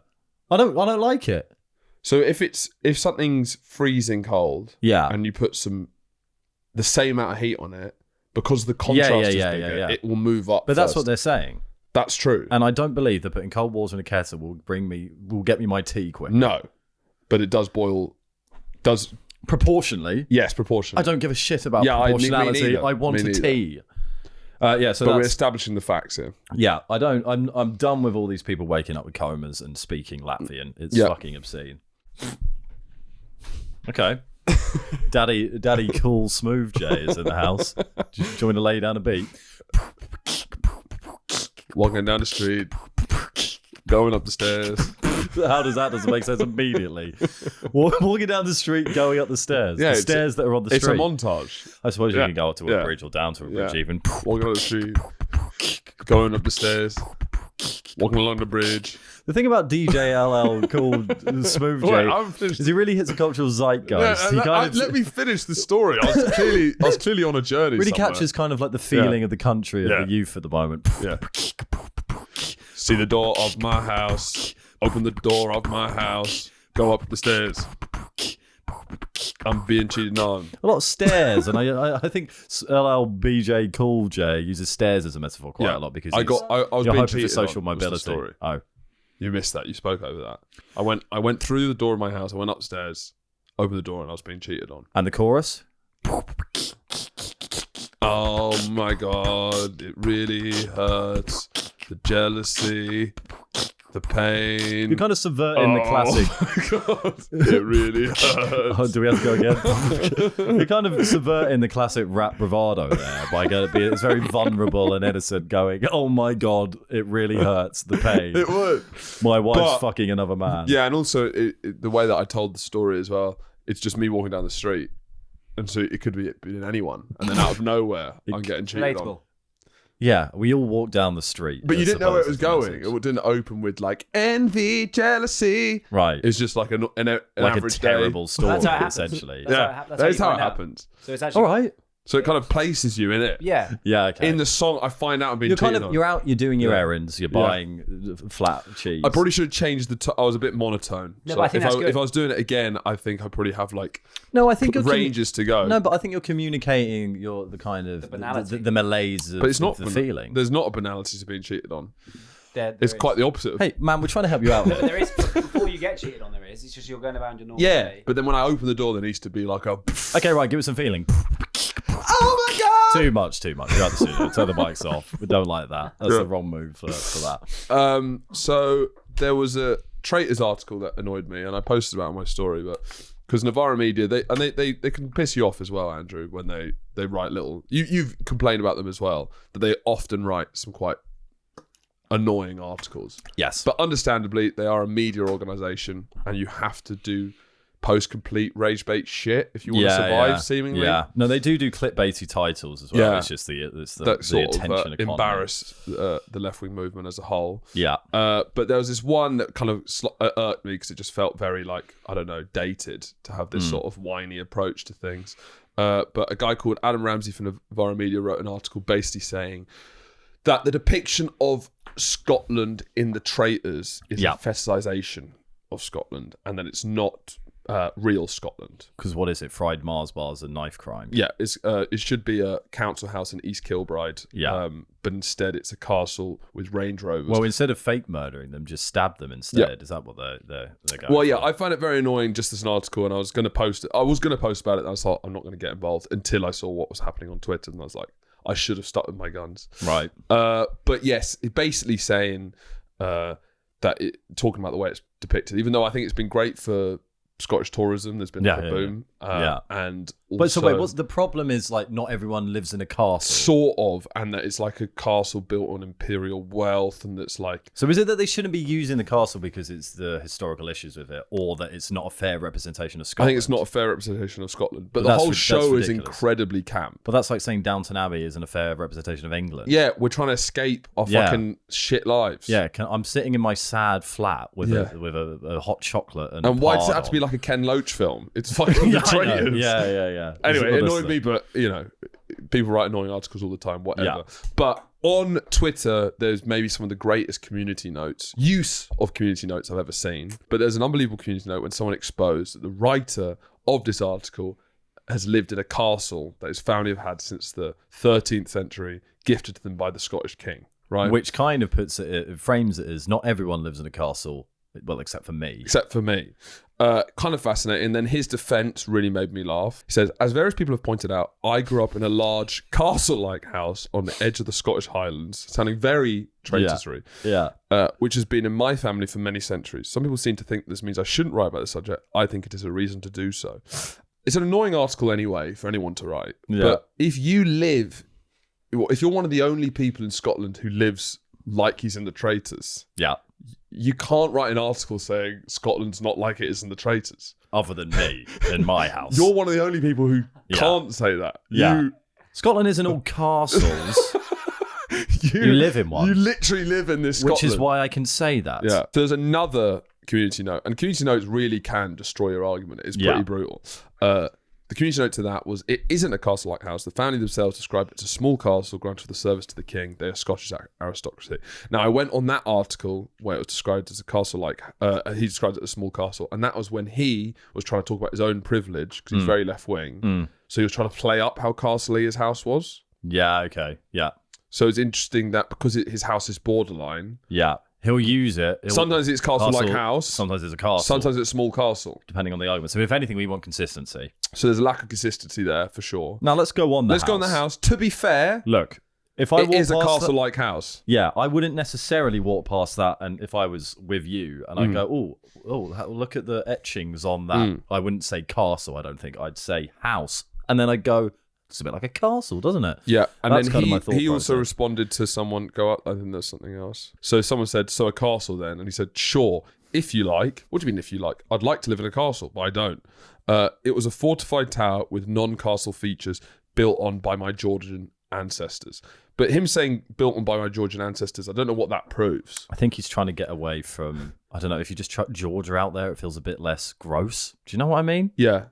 S2: I don't like it.
S1: So if something's freezing cold,
S2: Yeah.
S1: and you put the same amount of heat on it, because the contrast is bigger,
S2: yeah.
S1: it will move up.
S2: But that's
S1: first.
S2: what they're saying.
S1: That's true.
S2: And I don't believe that putting cold water in a kettle will get me my tea quick.
S1: No, but it does boil. Does
S2: Proportionally.
S1: yes, proportionally.
S2: I don't give a shit about
S1: Yeah, me
S2: proportionality.
S1: neither.
S2: I want
S1: Me
S2: a
S1: neither.
S2: tea. So
S1: But we're
S2: that's,
S1: establishing the facts here.
S2: yeah, I don't. I'm done with all these people waking up with comas and speaking Latvian. It's
S1: Yeah.
S2: fucking obscene. Okay, Daddy, cool, smooth Jay is in the house. Just join to lay down a beat.
S1: Walking down the street, going up the stairs.
S2: How does that doesn't make sense immediately? Walking down the street, going up the stairs.
S1: Yeah,
S2: the
S1: it's
S2: stairs that are on the
S1: It's
S2: street.
S1: a montage.
S2: I suppose you
S1: Yeah.
S2: can go up to a
S1: Yeah.
S2: bridge or down to a bridge
S1: Yeah.
S2: even.
S1: Walking up the street, going up the stairs, walking along the bridge.
S2: The thing about DJ LL called Smooth J
S1: Wait, I'm finished.
S2: is he really hits a cultural zeitgeist. He kind of
S1: let me finish the story. I was clearly on a journey.
S2: really
S1: somewhere.
S2: captures kind of like the feeling of the country of
S1: Yeah.
S2: the youth at the moment.
S1: Yeah. See the door of my house. Open the door of my house. Go up the stairs. I'm being cheated on.
S2: A lot of stairs, and I think LLBJ Cool J uses stairs as a metaphor quite a lot because
S1: I was
S2: you're
S1: being
S2: hoping
S1: cheated
S2: for social
S1: on, was the
S2: mobility.
S1: story.
S2: Oh,
S1: You missed that. You spoke over that. I went through the door of my house. I went upstairs, opened the door, and I was being cheated on.
S2: and the chorus.
S1: Oh my god, it really hurts. The jealousy, the pain.
S2: You're kind of subverting the classic.
S1: Oh my god, it really hurts.
S2: Oh, do we have to go again? You're kind of subverting the classic rap bravado there by going to be it's very vulnerable and innocent, going, "Oh my god, it really hurts. The pain.
S1: It would.
S2: My wife's
S1: But-
S2: fucking another man."
S1: Yeah, and also the way that I told the story as well, it's just me walking down the street. And so it could be anyone. And then out of nowhere, I'm getting cheated on.
S4: Relatable.
S2: Yeah, we all walk down the street.
S1: But
S2: I
S1: you didn't know where it
S2: suppose
S1: was
S2: is the
S1: going.
S2: message.
S1: It didn't open with like envy, jealousy.
S2: Right.
S1: It's just like an
S2: like a
S1: average
S2: terrible
S1: day.
S2: story,
S4: That's how it happens.
S2: essentially.
S4: That's
S1: Yeah,
S4: that's
S1: that is
S4: you
S1: how it
S4: find out.
S1: happens.
S4: So it's actually
S2: All right.
S1: So it kind of places you in it.
S4: Yeah.
S2: Yeah, okay.
S1: In the song, I find out I'm being
S2: you're
S1: cheated
S2: kind of
S1: on.
S2: you're out, you're doing your
S1: Yeah.
S2: errands, you're buying flat cheese.
S1: I probably should have changed the. I was a bit monotone.
S4: No,
S1: So
S4: but I think
S1: if
S4: that's good.
S1: if I was doing it again, I think I probably have like
S2: no, I think you're
S1: ranges to go.
S2: No, but I think you're communicating the kind of the
S4: banality.
S2: the malaise of
S1: but it's not
S2: the feeling.
S1: There's not a banality to being cheated on.
S4: There
S1: It's
S4: is.
S1: quite the opposite. Of,
S2: Hey, man, we're trying to help you out
S4: But
S2: here.
S4: there is before you get cheated on. There is. It's just you're going around your normal
S1: yeah,
S4: day.
S1: but then when I open the door, there needs to be like a.
S2: Okay, right, give it some feeling.
S1: Oh my god!
S2: Too much. You're out the studio. Turn the mics off. We don't like that. That's the wrong move for that.
S1: So there was a traitors article that annoyed me, and I posted about it on my story, but because Navarra Media, they can piss you off as well, Andrew, when they write little. You've complained about them as well, that they often write some quite annoying articles.
S2: Yes.
S1: But understandably, they are a media organisation, and you have to do post-complete rage bait shit if you want to survive. Seemingly,
S2: Yeah. No, they do clickbaity titles as well.
S1: Yeah.
S2: It's just the
S1: that sort
S2: attention
S1: of
S2: economy.
S1: embarrass the left-wing movement as a whole.
S2: Yeah.
S1: But there was this one that kind of irked me because it just felt very like, I don't know, dated to have this sort of whiny approach to things. But a guy called Adam Ramsey from Navarra Media wrote an article basically saying that the depiction of Scotland in the Traitors is a festisation of Scotland, and that it's not real Scotland.
S2: Because what is it? Fried Mars bars and knife crime.
S1: Yeah, it should be a council house in East Kilbride.
S2: Yeah.
S1: But instead it's a castle with Range Rovers.
S2: Well, instead of fake murdering them, just stab them instead.
S1: Yeah.
S2: Is that what they're going
S1: Well, yeah,
S2: for?
S1: I find it very annoying just as an article, and I was going to post it. I was going to post about it, and I thought I'm not going to get involved until I saw what was happening on Twitter, and I was like, I should have stuck with my guns.
S2: Right.
S1: But yes, it basically saying talking about the way it's depicted, even though I think it's been great for Scottish tourism. There's been a boom. And also,
S2: But so wait, what's the problem? Is like not everyone lives in a castle.
S1: sort of, and that it's like a castle built on imperial wealth, and that's like
S2: So is it that they shouldn't be using the castle because it's the historical issues with it, or that it's not a fair representation of
S1: I
S2: Scotland?
S1: think it's not a fair representation of Scotland, but the
S2: that's
S1: whole
S2: that's
S1: show is
S2: ridiculous.
S1: incredibly camp.
S2: But that's like saying Downton Abbey isn't a fair representation of England.
S1: Yeah, we're trying to escape our
S2: Yeah.
S1: fucking shit lives.
S2: Yeah, I'm sitting in my sad flat with a hot chocolate and
S1: And why does it
S2: pard
S1: have to be
S2: on.
S1: like a Ken Loach film? It's fucking the
S2: I know.
S1: Traitors.
S2: Yeah.
S1: Anyway, it annoyed
S2: Honestly.
S1: me, but you know, people write annoying articles all the time, whatever.
S2: Yeah.
S1: But on Twitter, there's maybe some of the greatest use of community notes I've ever seen. But there's an unbelievable community note when someone exposed that the writer of this article has lived in a castle that his family have had since the 13th century, gifted to them by the Scottish king. right?
S2: Which kind of it frames it as not everyone lives in a castle, well, except for me.
S1: Except for me. Kind of fascinating. Then his defense really made me laugh. He says, as various people have pointed out, I grew up in a large castle-like house on the edge of the Scottish Highlands, sounding very traitory, which has been in my family for many centuries. Some people seem to think this means I shouldn't write about this subject. I think it is a reason to do so. It's an annoying article anyway for anyone to write.
S2: Yeah.
S1: But if you're one of the only people in Scotland who lives like he's in the Traitors, you can't write an article saying Scotland's not like it is in the Traitors.
S2: Other than me in my house.
S1: You're one of the only people who can't say that.
S2: Yeah. Scotland isn't all castles. You live in one.
S1: You literally live in this Scotland.
S2: Which is why I can say that.
S1: Yeah. There's another community note, and community notes really can destroy your argument. It's pretty brutal. The community note to that was, it isn't a castle-like house. The family themselves described it as a small castle granted for the service to the king. They are Scottish aristocracy. Now, I went on that article where it was described as a castle-like, he described it as a small castle, and that was when he was trying to talk about his own privilege, because he's very left-wing. So he was trying to play up how castle-y his house was.
S2: Yeah, okay, yeah.
S1: So it's interesting that because his house is borderline...
S2: Yeah. He'll use it.
S1: Sometimes it's castle-like house.
S2: Sometimes it's a castle.
S1: Sometimes it's a small castle.
S2: Depending on the argument. So if anything, we want consistency.
S1: So there's a lack of consistency there, for sure.
S2: Now let's go on the house.
S1: Let's go on the house. To be fair...
S2: Look, if I
S1: it is a castle-like house.
S2: Yeah, I wouldn't necessarily walk past that, and if I was with you, and I go, oh, look at the etchings on that. I wouldn't say castle, I don't think. I'd say house. And then I'd go... It's a bit like a castle, doesn't it?
S1: Yeah, and
S2: that's
S1: then
S2: kind of my thought
S1: he also
S2: process.
S1: responded to someone, go up, I think there's something else. So someone said, so a castle then? And he said, sure, if you like. What do you mean if you like? I'd like to live in a castle, but I don't. It was a fortified tower with non-castle features built on by my Georgian ancestors. But him saying built on by my Georgian ancestors, I don't know what that proves.
S2: I think he's trying to get away from, I don't know, if you just chuck Georgia out there, it feels a bit less gross. Do you know what I mean?
S1: Yeah.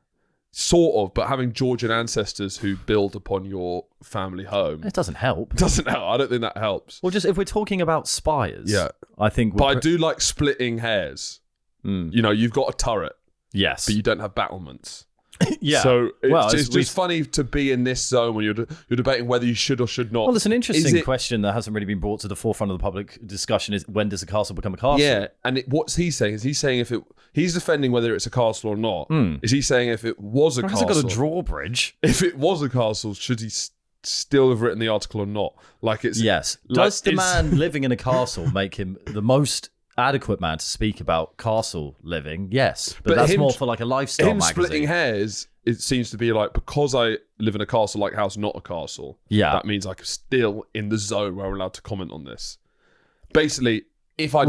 S1: Sort of, but having Georgian ancestors who build upon your family home...
S2: It doesn't help.
S1: Doesn't help. I don't think that helps.
S2: Well, just if we're talking about spires, I think...
S1: But I do like splitting hairs. You know, you've got a turret.
S2: Yes.
S1: But you don't have battlements.
S2: Yeah.
S1: So it's just funny to be in this zone when you're debating whether you should or should not.
S2: Well, it's an interesting question that hasn't really been brought to the forefront of the public discussion is when does a castle become a castle?
S1: Yeah, and what's he saying? Is he saying he's defending whether it's a castle or not? Is he saying if it was a castle...
S2: Has it got a drawbridge?
S1: If it was a castle, should he still have written the article or not? Like it's...
S2: Yes. Does the man living in a castle make him the most... adequate man to speak about castle living? Yes, but that's more for like a lifestyle magazine.
S1: Splitting hairs, it seems to be like, because I live in a castle-like house, not a castle. Yeah, that means I'm still in the zone where I'm allowed to comment on this. Basically, if I'd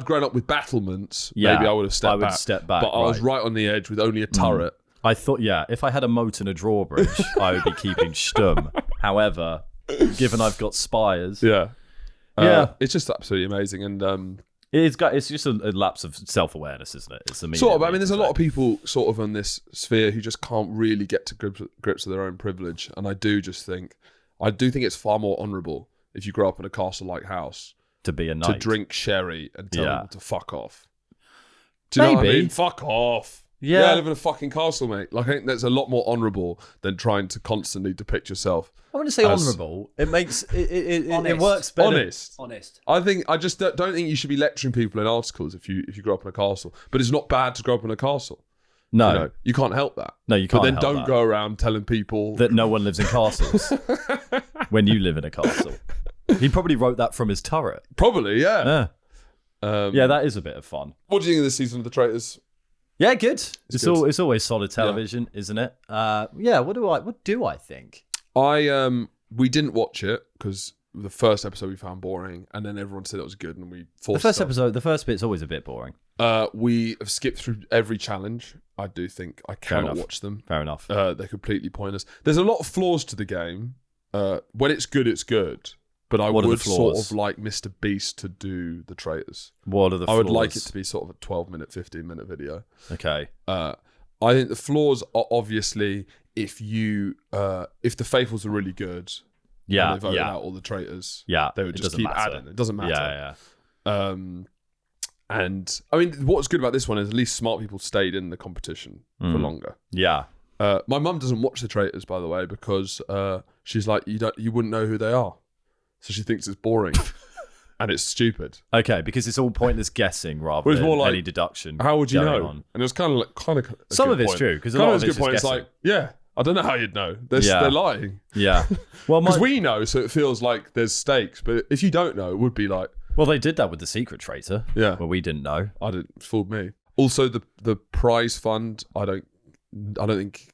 S1: grown up with battlements, maybe I would have stepped back. But I was right on the edge with only a turret.
S2: I thought, if I had a moat and a drawbridge, I would be keeping stum. However, given I've got spires, it's just absolutely amazing, and it's just a lapse of self-awareness, isn't it? It's
S1: sort of. I mean, there's a lot of people sort of on this sphere who just can't really get to grips with their own privilege, and I do think it's far more honourable if you grow up in a castle-like house
S2: to be a knight,
S1: to drink sherry and tell people to fuck off. Do you know what I mean? Fuck off. Yeah, I live in a fucking castle, mate. Like, I think that's a lot more honourable than trying to constantly depict yourself.
S2: I wouldn't say honourable. It makes it works better.
S1: Honest. I just don't think you should be lecturing people in articles if you grow up in a castle. But it's not bad to grow up in a castle.
S2: No,
S1: you can't help that.
S2: No, you can't.
S1: But then don't go around telling people
S2: that no one lives in castles when you live in a castle. He probably wrote that from his turret.
S1: Probably, yeah.
S2: That is a bit of fun.
S1: What do you think of this season of The Traitors?
S2: Yeah, good. It's always solid television, isn't it? What do I think?
S1: We didn't watch it because the first episode we found boring, and then everyone said it was good, and we forced
S2: the first bit's always a bit boring.
S1: We have skipped through every challenge. I do think I cannot watch them.
S2: Fair enough.
S1: They're completely pointless. There's a lot of flaws to the game. When it's good, it's good. But I would sort of like Mr. Beast to do the Traitors.
S2: What are the flaws?
S1: I would like it to be sort of a 12-minute, 15-minute video.
S2: Okay.
S1: I think the flaws are obviously if the Faithfuls are really good, and they voted out all the traitors, they would just keep adding. It doesn't matter. And I mean, what's good about this one is at least smart people stayed in the competition for longer.
S2: Yeah.
S1: My mum doesn't watch the Traitors, by the way, because she's like, you wouldn't know who they are. so she thinks it's boring. And it's stupid.
S2: Okay, because it's all pointless guessing rather
S1: it's
S2: than
S1: more like,
S2: any deduction.
S1: How would you
S2: going
S1: know?
S2: on.
S1: And it was kind of
S2: Some of it's true because a
S1: kind
S2: lot
S1: of
S2: of
S1: it's a good point. It's
S2: guessing.
S1: like, yeah, I don't know how you'd know. They're lying.
S2: Yeah. Well,
S1: Because we know, so it feels like there's stakes. But if you don't know, it would be like,
S2: well, they did that with the secret traitor.
S1: Yeah.
S2: Where we didn't know.
S1: it fooled me. Also, the prize fund, I don't think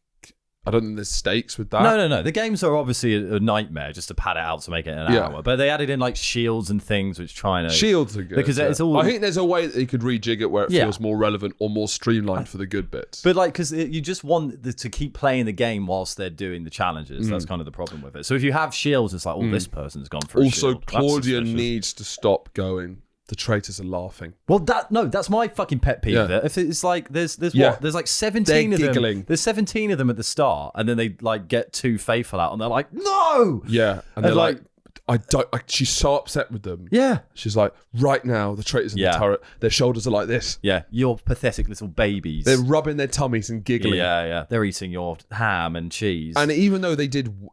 S1: there's stakes with that.
S2: No. The games are obviously a nightmare just to pad it out to make it an hour. But they added in like shields and things which trying to
S1: Shields are good.
S2: because it's all.
S1: I think there's a way that you could rejig it where it feels more relevant or more streamlined for the good bits.
S2: But like, because you just want to keep playing the game whilst they're doing the challenges. That's kind of the problem with it. So if you have shields, it's like, this person's gone for a
S1: Also,
S2: shield. That's
S1: Claudia
S2: suspicious.
S1: needs to stop going. The traitors are laughing.
S2: Well, that's my fucking pet peeve.
S1: Yeah.
S2: If it's like there's
S1: Yeah.
S2: what there's like 17
S1: They're
S2: of
S1: giggling.
S2: them. There's 17 of them at the start, and then they like get 2 faithful out, and they're like, no.
S1: Yeah, and they're like, I don't. She's so upset with them.
S2: Yeah.
S1: She's like, right now, the traitors in the turret, their shoulders are like this.
S2: Yeah, you're pathetic little babies.
S1: They're rubbing their tummies and giggling.
S2: Yeah. They're eating your ham and cheese.
S1: And even though I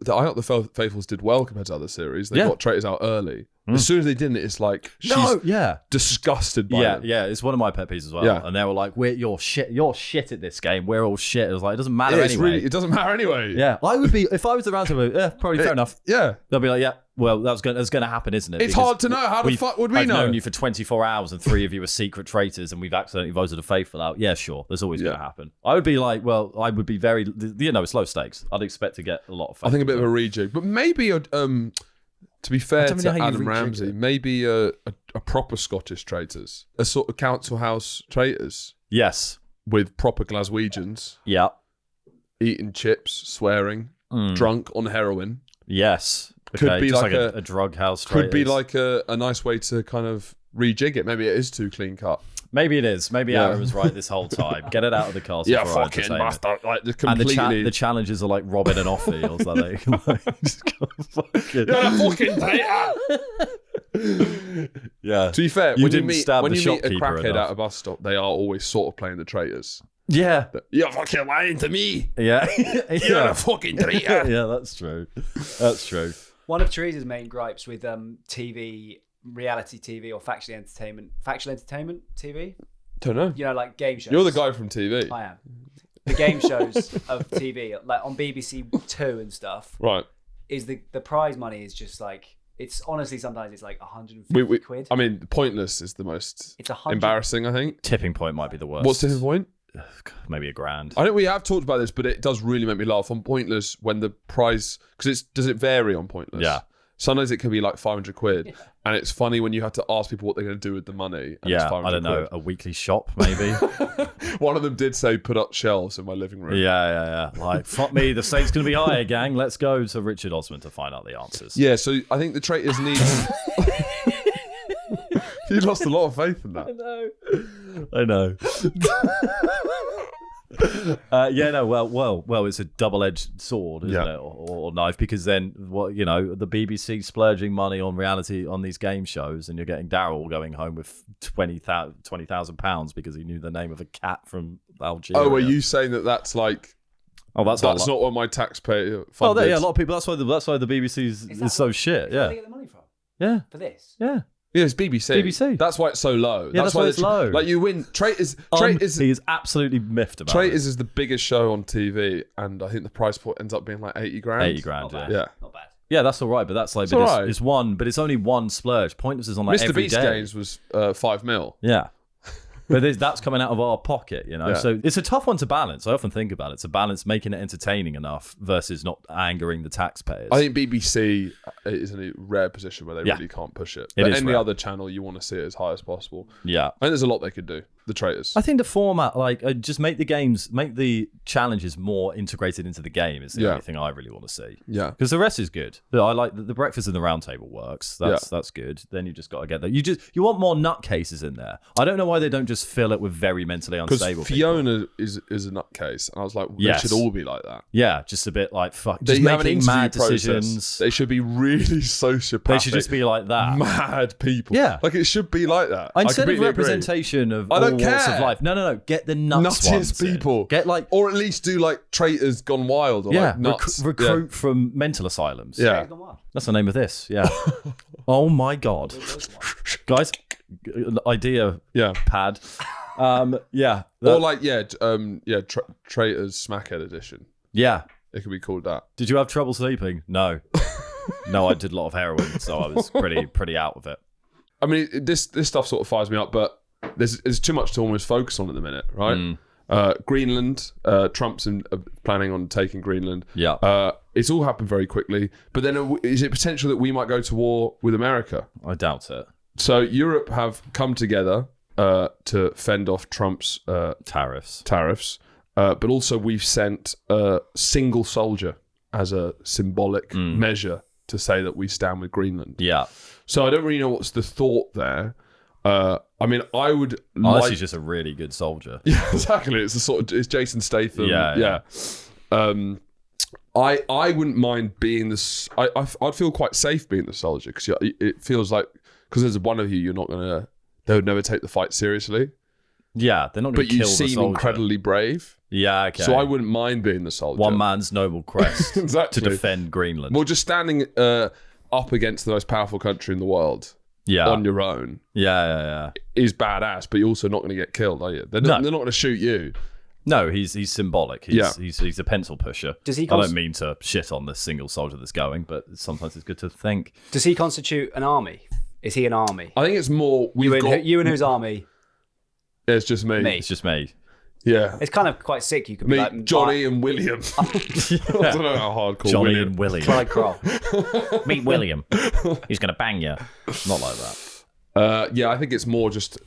S1: thought the Faithfuls did well compared to other series, they got traitors out early. As soon as they didn't, it's like she's disgusted by them.
S2: Yeah, it's one of my pet peeves as well.
S1: Yeah.
S2: And they were like, you're shit at this game. We're all shit. It was like, it doesn't matter anyway.
S1: It doesn't matter anyway.
S2: Yeah, I would be if I was around to probably fair enough.
S1: Yeah.
S2: They'll be like, yeah, well, that's going to happen, isn't it?
S1: It's hard to know. How the fuck would we know?
S2: I've known you for 24 hours and 3 of you are secret traitors and we've accidentally voted a faithful out. Yeah, sure. There's always going to happen. I would be like, well, I would be very, it's low stakes. I'd expect to get a lot of faithfuls.
S1: I think a bit of a rejig. But maybe, to be fair
S2: don't
S1: to
S2: know how you
S1: Adam
S2: rejig
S1: Ramsey,
S2: it.
S1: maybe a proper Scottish traitors. A sort of council house traitors
S2: Yes.
S1: with proper Glaswegians.
S2: Yeah.
S1: Eating chips, swearing, drunk on heroin.
S2: Yes.
S1: Could
S2: Okay,
S1: be
S2: just
S1: like
S2: a drug house.
S1: Could be
S2: traitors.
S1: like a nice way to kind of rejig it. Maybe it is too clean cut.
S2: Maybe it is. Maybe Aaron was right this whole time. Get it out of the castle.
S1: Yeah,
S2: for our
S1: fucking
S2: entertainment.
S1: bastard. Like the
S2: And
S1: completely.
S2: the challenges are like Robin and Offie or something. Like, just go fucking...
S1: You're a fucking traitor.
S2: Yeah.
S1: To be fair,
S2: You
S1: when you
S2: didn't
S1: meet
S2: stab
S1: when
S2: the
S1: you meet a
S2: shopkeeper
S1: crackhead
S2: enough.
S1: at a bus stop, they are always sort of playing the traitors.
S2: Yeah.
S1: You're fucking lying to me.
S2: Yeah.
S1: You're a fucking traitor.
S2: Yeah, that's true. That's true.
S4: One of Teresa's main gripes with reality TV or factual entertainment TV,
S1: Don't know.
S4: you know, like game shows.
S1: You're the guy from TV.
S4: I am. The game shows of TV, like on BBC Two and stuff,
S1: Right.
S4: is the prize money is just like, it's honestly sometimes it's like 150 quid.
S1: I mean, Pointless is the most
S4: It's 100
S1: embarrassing, I think.
S2: Tipping Point might be the worst.
S1: What's Tipping Point?
S2: Maybe $1,000.
S1: I think we have talked about this, but it does really make me laugh on Pointless when the prize, because does it vary on Pointless?
S2: Yeah.
S1: Sometimes it can be like 500 quid, and it's funny when you have to ask people what they're going to do with the money. And it's
S2: Yeah,
S1: 500
S2: I don't know.
S1: quid.
S2: A weekly shop, maybe.
S1: One of them did say put up shelves in my living room.
S2: Yeah. Like, fuck me, the state's going to be higher, gang. Let's go to Richard Osman to find out the answers.
S1: Yeah, so I think the traitors need. You lost a lot of faith in that.
S2: I know. Well, it's a double-edged sword, isn't it, or knife? Because then, the BBC splurging money on reality on these game shows, and you're getting Daryl going home with £20,000 because he knew the name of a cat from Algeria.
S1: Oh, are you saying that that's like?
S2: Oh, that's
S1: not what my taxpayer funded.
S2: Oh, yeah, a lot of people. That's why the BBC is so shit.
S4: Where
S2: Yeah,
S4: do they get the money from?
S2: yeah,
S4: For this?
S2: yeah.
S1: Yeah, it's BBC.
S2: BBC.
S1: That's why it's so low.
S2: Yeah, that's why it's low.
S1: Like you win. Traitors.
S2: He is absolutely miffed about
S1: Traitors is the biggest show on TV, and I think the price point ends up being like 80 grand.
S2: 80 grand.
S4: Not bad.
S1: Yeah.
S4: Not bad.
S2: Yeah, that's all right, but that's like,
S1: It's all right.
S2: it's one, but it's only one splurge. Pointless is on like
S1: Mr.
S2: every
S1: Beast
S2: day.
S1: games was 5 mil.
S2: Yeah. But that's coming out of our pocket,
S1: Yeah.
S2: So it's a tough one to balance. I often think about it. To balance making it entertaining enough versus not angering the taxpayers.
S1: I think BBC is in a rare position where they really can't push it.
S2: It
S1: But
S2: is
S1: any
S2: rare.
S1: other channel, you want to see it as high as possible.
S2: Yeah.
S1: I think there's a lot they could do. The traitors.
S2: I think the format, just make the challenges more integrated into the game is the only thing I really want to see.
S1: Yeah.
S2: Because the rest is good. I like the breakfast and the round table works. That's good. Then you just got to get that. You want more nutcases in there. I don't know why they don't just just fill it with very mentally
S1: Because
S2: unstable people.
S1: Fiona is a nutcase, and I was like,
S2: Yes.
S1: they should all be like that.
S2: Yeah, just a bit like fuck.
S1: They
S2: Just
S1: have an
S2: making
S1: interview
S2: mad
S1: process.
S2: decisions.
S1: They should be really sociopathic.
S2: They should just be like that.
S1: mad people.
S2: Yeah.
S1: like it should be like that. I
S2: Instead of
S1: completely agree.
S2: representation of
S1: I
S2: all
S1: don't
S2: walks of
S1: care.
S2: life. No. Get the nuts
S1: Nuttiest
S2: ones in.
S1: people.
S2: Get like
S1: or at least do like traitors gone wild. Or like nuts.
S2: recruit from mental asylums.
S1: Yeah.
S2: That's the name of this. Yeah. Oh my god, guys, idea
S1: Yeah.
S2: pad. Yeah.
S1: Or like traitors smackhead edition.
S2: Yeah.
S1: It could be called that.
S2: Did you have trouble sleeping? No. No, I did a lot of heroin, so I was pretty out of it.
S1: I mean, this stuff sort of fires me up, but there's too much to almost focus on at the minute, right? Greenland, Trump's planning on taking Greenland.
S2: Yeah.
S1: It's all happened very quickly. But then is it potential that we might go to war with America?
S2: I doubt it.
S1: So Europe have come together to fend off Trump's
S2: Tariffs.
S1: but also we've sent a single soldier as a symbolic measure to say that we stand with Greenland.
S2: Yeah.
S1: So I don't really know what's the thought there. I mean, I would
S2: Unless he's just a really good soldier.
S1: Yeah, exactly. It's Jason Statham.
S2: Yeah.
S1: I wouldn't mind being this. I'd feel quite safe being the soldier because it feels like because there's one of you, you're not gonna. They would never take the fight seriously.
S2: Yeah, they're not going to
S1: But
S2: kill
S1: you
S2: the
S1: seem
S2: soldier.
S1: incredibly brave.
S2: Yeah, okay.
S1: So I wouldn't mind being the soldier.
S2: One man's noble crest
S1: Exactly.
S2: to defend Greenland.
S1: Well, just standing up against the most powerful country in the world on your own
S2: Yeah.
S1: is badass, but you're also not going to get killed, are you? They're not going to shoot you.
S2: No, he's symbolic. He's a pencil pusher.
S4: Does he
S2: I don't mean to shit on the single soldier that's going, but sometimes it's good to think.
S4: Does he constitute an army? Is he an army?
S1: I think it's more...
S4: You and whose army?
S1: It's just me.
S2: It's just me.
S1: Yeah.
S4: It's kind of quite sick. You could
S1: Me,
S4: be like
S1: Johnny and William. I don't know how hardcore
S2: Johnny
S1: William.
S2: and William.
S4: Clyde Kroll.
S2: Meet William. He's going to bang you. Not like that.
S1: Yeah, I think it's more just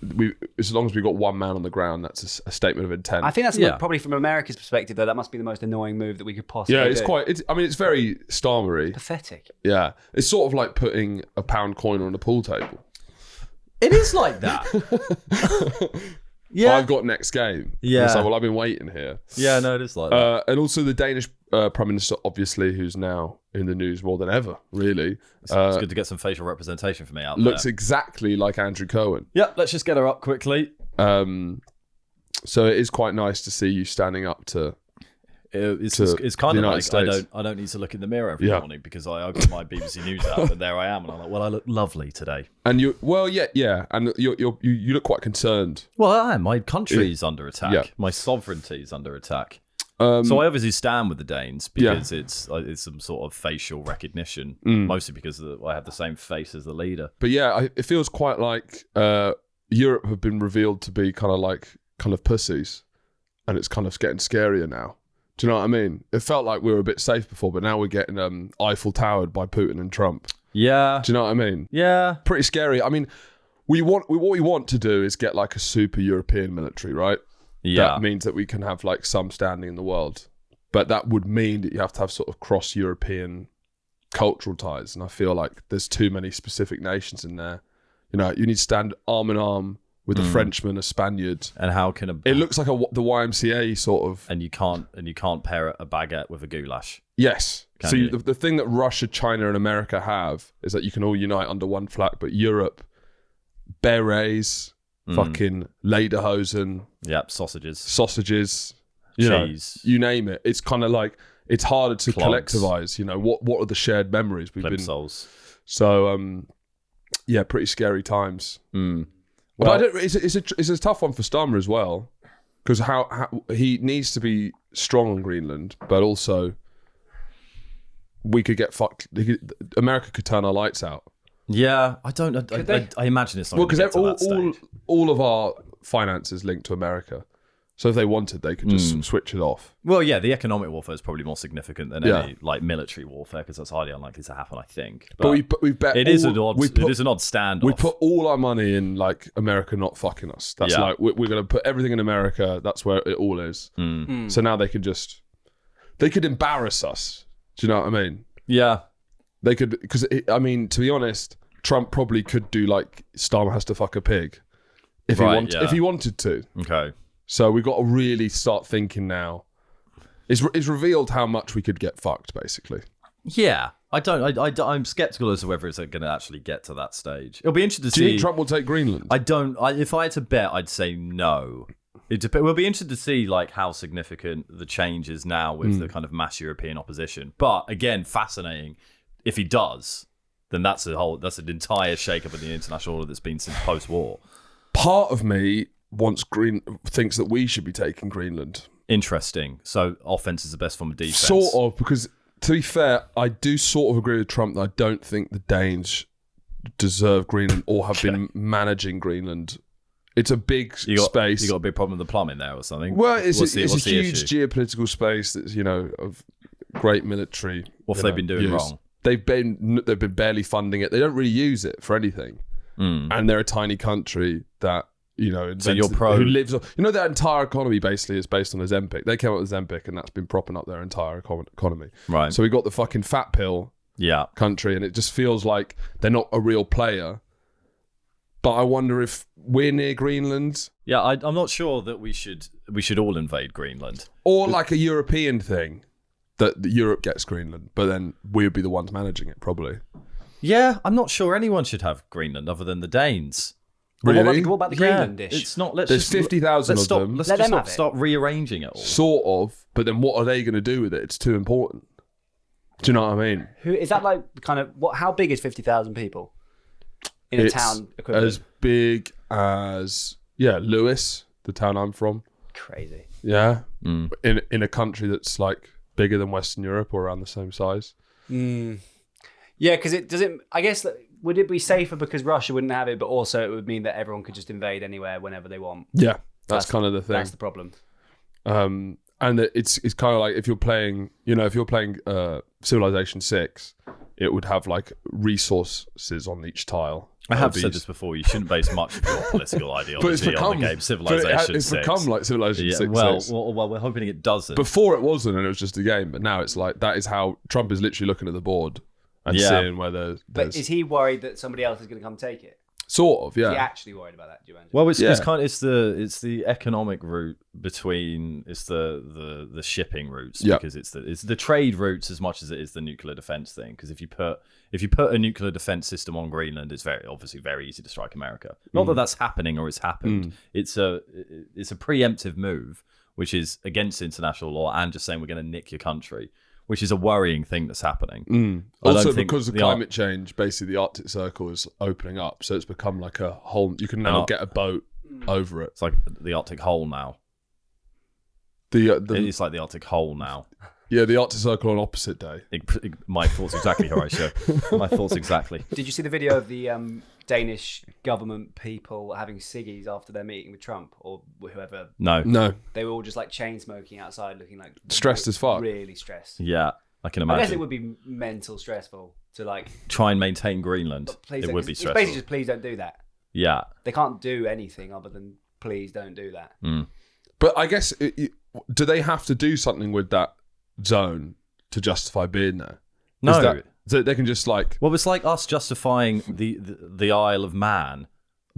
S1: as long as we've got one man on the ground, that's a statement of intent.
S4: I think that's probably from America's perspective, though. That must be the most annoying move that we could possibly
S1: yeah, it's
S4: do.
S1: quite. It's very Starmery.
S4: Pathetic.
S1: Yeah, it's sort of like putting a pound coin on a pool table.
S2: It is like that. Yeah.
S1: I've got next game.
S2: Yeah.
S1: It's like, well, I've been waiting here.
S2: Yeah, no, it is like that.
S1: And also the Danish Prime Minister, obviously, who's now in the news more than ever, really.
S2: It's good to get some facial representation for me out
S1: Looks
S2: there.
S1: exactly like Andrew Cohen.
S2: Yeah, let's just get her up quickly.
S1: So it is quite nice to see you standing up to...
S2: It's kind
S1: the
S2: of
S1: United
S2: like
S1: States.
S2: I don't need to look in the mirror every morning because I open my BBC News app and there I am and I'm like, well, I look lovely today.
S1: And you, well, yeah, and you look quite concerned.
S2: Well, I am. My country's under attack.
S1: Yeah.
S2: My sovereignty's under attack. So I obviously stand with the Danes because it's some sort of facial recognition, mostly because I have the same face as the leader.
S1: But yeah, it feels quite like Europe have been revealed to be kind of pussies, and it's kind of getting scarier now. Do you know what I mean? It felt like we were a bit safe before, but now we're getting Eiffel Towered by Putin and Trump.
S2: Yeah.
S1: Do you know what I mean?
S2: Yeah.
S1: Pretty scary. I mean, what we want to do is get like a super European military, right?
S2: Yeah.
S1: That means that we can have like some standing in the world. But that would mean that you have to have sort of cross-European cultural ties. And I feel like there's too many specific nations in there. You know, you need to stand arm in arm with a Frenchman, a Spaniard.
S2: And how can
S1: It looks like the YMCA sort of.
S2: and you can't pair a baguette with a goulash.
S1: Yes.
S2: Can
S1: So
S2: you?
S1: the thing that Russia, China, and America have is that you can all unite under one flag. But Europe, berets, fucking lederhosen,
S2: Yep, sausages.
S1: cheese, you name it. It's kind of like it's harder to
S2: Clogs.
S1: collectivize. You know what are the shared memories we've been.
S2: Plimsolls.
S1: So yeah, pretty scary times. But I don't. It's a tough one for Starmer as well, because how he needs to be strong on Greenland, but also we could get fucked. America could turn our lights out.
S2: Yeah, I don't. I imagine it's not.
S1: Well, because
S2: because
S1: all of our finances linked to America. So if they wanted, they could just switch it off.
S2: Well, yeah, the economic warfare is probably more significant than
S1: Yeah.
S2: any like military warfare because that's highly unlikely to happen. I think.
S1: But we bet
S2: it is an odd standoff.
S1: We put all our money in like America not fucking us. That's like we're going to put everything in America. That's where it all is. So now they could embarrass us. Do you know what I mean?
S2: Yeah.
S1: They could, because I mean, to be honest, Trump probably could do like Starmer has to fuck a pig, if he wanted to.
S2: Okay.
S1: So we've got to really start thinking now. It's revealed how much we could get fucked, basically.
S2: Yeah. I'm skeptical as to whether it's going to actually get to that stage. It'll be interesting to see.
S1: Do you think Trump will take Greenland?
S2: If I had to bet, I'd say no. We'll be interested to see like how significant the change is now with the kind of mass European opposition. But again, fascinating. If he does, then that's an entire shake-up in the international order that's been since post-war.
S1: Part of me thinks that we should be taking Greenland.
S2: Interesting. So offense is the best form of defense.
S1: Sort of, because to be fair, I do sort of agree with Trump that I don't think the Danes deserve Greenland or have been managing Greenland. It's a big space.
S2: You got a big problem with the plumbing there or something?
S1: Well, it's a huge
S2: issue?
S1: geopolitical space that's, of great military.
S2: What have they been doing wrong?
S1: They've been barely funding it. They don't really use it for anything. And they're a tiny country that,
S2: so you're pro.
S1: Who lives on, their entire economy basically is based on Ozempic. They came up with Ozempic and that's been propping up their entire economy.
S2: Right.
S1: So we got the fucking fat pill country and it just feels like they're not a real player. But I wonder if we're near Greenland.
S2: Yeah, I'm not sure that we should all invade Greenland.
S1: Or like a European thing, that Europe gets Greenland, but then we'd be the ones managing it, probably.
S2: Yeah, I'm not sure anyone should have Greenland other than the Danes.
S1: Really?
S4: What about the Greenland dish?
S2: It's not.
S1: There's 50,000 of them.
S2: Let's
S4: Let
S2: just
S4: them have it.
S2: start rearranging it all.
S1: Sort of, but then what are they going to do with it? It's too important. Do you know what I mean?
S4: Who is that? Like kind of what? How big is 50,000 people in a town equivalent?
S1: As big as Lewis, the town I'm from.
S4: Crazy.
S1: Yeah, in a country that's like bigger than Western Europe or around the same size.
S4: Yeah, because it doesn't. I guess would it be safer because Russia wouldn't have it, but also it would mean that everyone could just invade anywhere whenever they want.
S1: Yeah, that's kind of the thing.
S4: That's the problem.
S1: And it's kind of like if you're playing Civilization 6, it would have like resources on each tile.
S2: I have said this before. You shouldn't base much of your political ideology on the game Civilization 6.
S1: It's become like Civilization 6.
S2: Well, we're hoping it doesn't.
S1: Before it wasn't, and it was just a game. But now it's like that is how Trump is literally looking at the board and seeing where there's.
S4: But is he worried that somebody else is going to come take it?
S1: Sort of, yeah.
S4: Is he actually worried about that? Do you imagine?
S2: Well, it's the economic route between the shipping routes because it's the trade routes as much as it is the nuclear defense thing. Because if you put a nuclear defense system on Greenland, it's very easy to strike America. Not that that's happening or it's happened. It's a preemptive move, which is against international law and just saying we're going to nick your country, which is a worrying thing that's happening.
S1: Also, because of climate change, basically the Arctic Circle is opening up, so it's become like a whole. You can now get a boat over it.
S2: It's like the Arctic Hole now.
S1: It's
S2: like the Arctic Hole now.
S1: Yeah, the Arctic Circle on opposite day.
S2: My thoughts exactly, Horatio. My thoughts exactly.
S4: Did you see the video of the Danish government people having ciggies after their meeting with Trump or whoever?
S1: No.
S4: They were all just like chain smoking outside, looking like
S1: stressed as fuck.
S4: Really stressed.
S2: Yeah, I can imagine.
S4: I guess it would be mental stressful to like
S2: try and maintain Greenland.
S4: It
S2: would be
S4: it's
S2: stressful.
S4: basically just please don't do that.
S2: Yeah,
S4: they can't do anything other than please don't do that.
S1: But I guess do they have to do something with that zone to justify being there?
S2: No.
S1: So they can just like.
S2: Well, it's like us justifying the Isle of Man.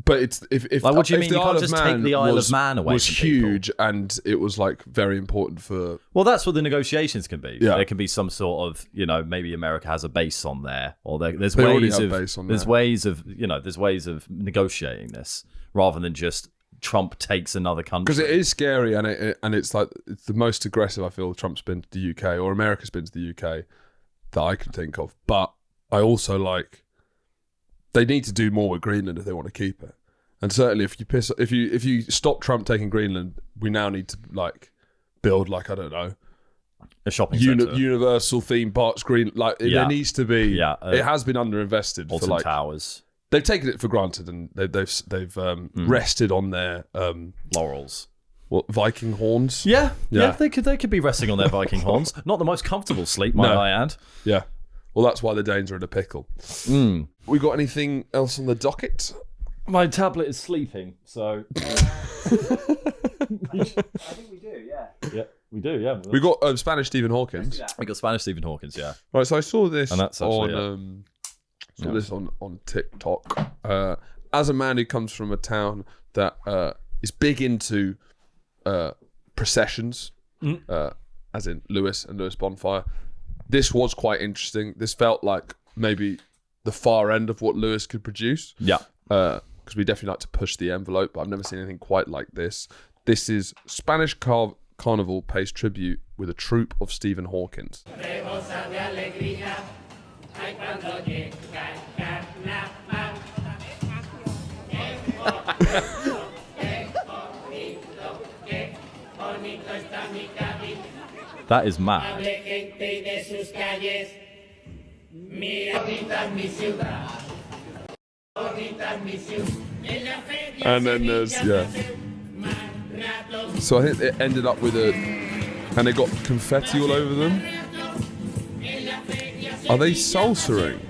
S1: But it's if
S2: like, what do you mean?
S1: You
S2: can't just take the Isle of Man away.
S1: Was
S2: from
S1: huge
S2: people.
S1: And it was like very important for.
S2: Well, that's what the negotiations can be.
S1: Yeah.
S2: There can be some sort of maybe America has a base on there, or there's
S1: they
S2: ways
S1: have
S2: of
S1: base on
S2: there's
S1: there.
S2: ways of there's ways of negotiating this rather than just Trump takes another country.
S1: Because it is scary, and it's like it's the most aggressive I feel Trump's been to the UK or America's been to the UK that I can think of. But I also like they need to do more with Greenland if they want to keep it. And certainly, if you stop Trump taking Greenland, we now need to like build like I don't know
S2: a shopping center,
S1: universal theme parks. There needs to be. It has been underinvested
S2: Alton
S1: for like
S2: Towers.
S1: They've taken it for granted and they've rested on their
S2: laurels.
S1: What, Viking horns?
S2: Yeah. They could be resting on their Viking horns. Not the most comfortable sleep, might I add.
S1: Yeah. Well, that's why the Danes are in a pickle. We got anything else on the docket?
S2: My tablet is sleeping, so.
S4: I think we do, yeah.
S2: Yeah, we do, yeah.
S1: We got Spanish Stephen Hawkins.
S2: We got Spanish Stephen Hawkins, yeah.
S1: Right, so I saw this
S2: and that's actually,
S1: on TikTok. as a man who comes from a town that is big into processions, as in Lewis and Lewis Bonfire, this was quite interesting. This felt like maybe the far end of what Lewis could produce.
S2: Yeah.
S1: Because we definitely like to push the envelope, but I've never seen anything quite like this. This is Spanish Carnival pays tribute with a troupe of Stephen Hawkins.
S2: That is mad.
S1: And then there's, so I think it ended up with and they got confetti all over them. Are they salsering?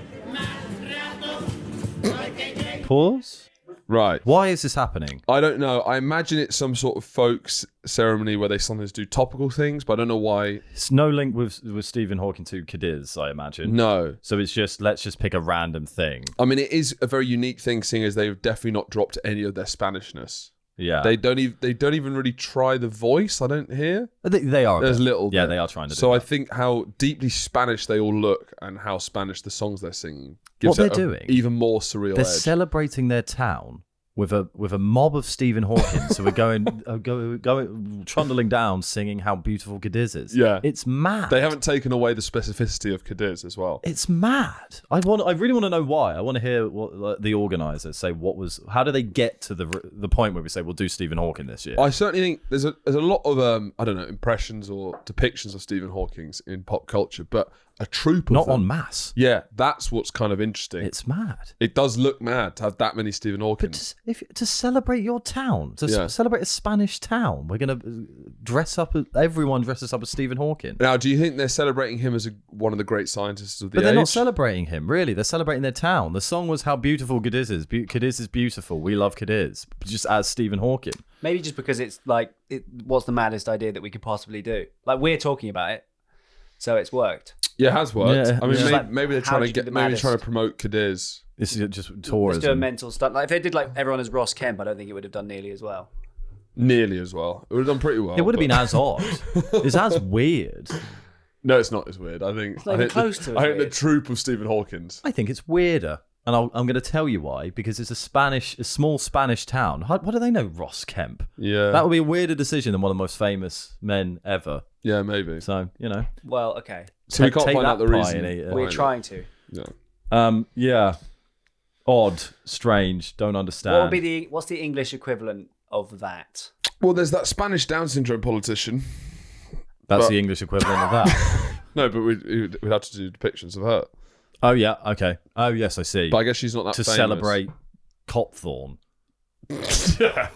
S2: Pause.
S1: Right.
S2: Why is this happening?
S1: I don't know. I imagine it's some sort of folk ceremony where they sometimes do topical things, but I don't know why.
S2: It's no link with Stephen Hawking to Cadiz, I imagine.
S1: No.
S2: So it's just, let's just pick a random thing.
S1: I mean, it is a very unique thing, seeing as they've definitely not dropped any of their Spanishness.
S2: Yeah.
S1: They don't even really try the voice. I don't hear.
S2: They are.
S1: There's little.
S2: Yeah,
S1: bit.
S2: they are trying to.
S1: So
S2: do
S1: I
S2: that.
S1: think how deeply Spanish they all look and how Spanish the songs they're singing
S2: What
S1: gives
S2: they're
S1: it
S2: doing,
S1: even more surreal
S2: they're
S1: edge.
S2: celebrating their town with a mob of Stephen Hawkins. So we're going trundling down, singing how beautiful Cadiz is.
S1: Yeah.
S2: It's mad.
S1: They haven't taken away the specificity of Cadiz as well.
S2: It's mad. I really want to know why. I want to hear what the organisers say. How do they get to the point where we say we'll do Stephen Hawking this year?
S1: I certainly think there's a lot of I don't know, impressions or depictions of Stephen Hawking's in pop culture, but a troupe of
S2: Not
S1: them,
S2: en masse.
S1: Yeah, that's what's kind of interesting.
S2: It's mad.
S1: It does look mad to have that many Stephen
S2: But
S1: Hawkings.
S2: to celebrate your town, celebrate a Spanish town, we're going to dress up. Everyone dresses up as Stephen Hawking.
S1: Now, do you think they're celebrating him as one of the great scientists of the
S2: But
S1: age?
S2: they're not celebrating him, really. They're celebrating their town. The song was how beautiful Cadiz is. Cadiz is beautiful. We love Cadiz. Just as Stephen Hawking.
S4: Maybe just because it's like, what's the maddest idea that we could possibly do? Like, we're talking about it, so it's worked.
S1: Yeah, it has worked.
S2: Yeah.
S1: I mean,
S2: Yeah.
S1: maybe they're
S4: How
S1: trying
S4: do
S1: to
S4: you do
S1: get,
S4: the
S1: maybe they're
S4: maddest?
S1: trying to promote Cadiz.
S2: This is just
S4: Let's
S2: tourism.
S4: do a mental stunt. Like, if they did like everyone as Ross Kemp, I don't think it would have done nearly as well.
S1: Nearly as well. It would have done pretty well.
S2: It would have
S1: but-
S2: been as odd. It's as weird.
S1: No, it's not as weird. I think.
S4: not even close to as
S1: I think the
S4: weird.
S1: troupe of Stephen Hawkins.
S2: I think it's weirder. And I'm going to tell you why. Because it's a small Spanish town. What do they know? Ross Kemp.
S1: Yeah.
S2: That would be a weirder decision than one of the most famous men ever.
S1: Yeah, maybe.
S2: So,
S4: Well, okay.
S1: So we can't
S2: take
S1: find
S2: that
S1: out the
S2: pie
S1: reason.
S2: and eat it.
S4: We're
S1: behind it.
S4: trying to.
S1: Yeah.
S2: Yeah. Odd, strange, don't understand.
S4: What would be what's the English equivalent of that?
S1: Well, there's that Spanish Down syndrome politician.
S2: That's
S1: but-
S2: the English equivalent of that.
S1: No, but we'd have to do depictions of her.
S2: Oh, yeah, okay. Oh, yes, I see.
S1: But I guess she's not that
S2: To
S1: famous.
S2: celebrate Copthorne.
S1: Yeah.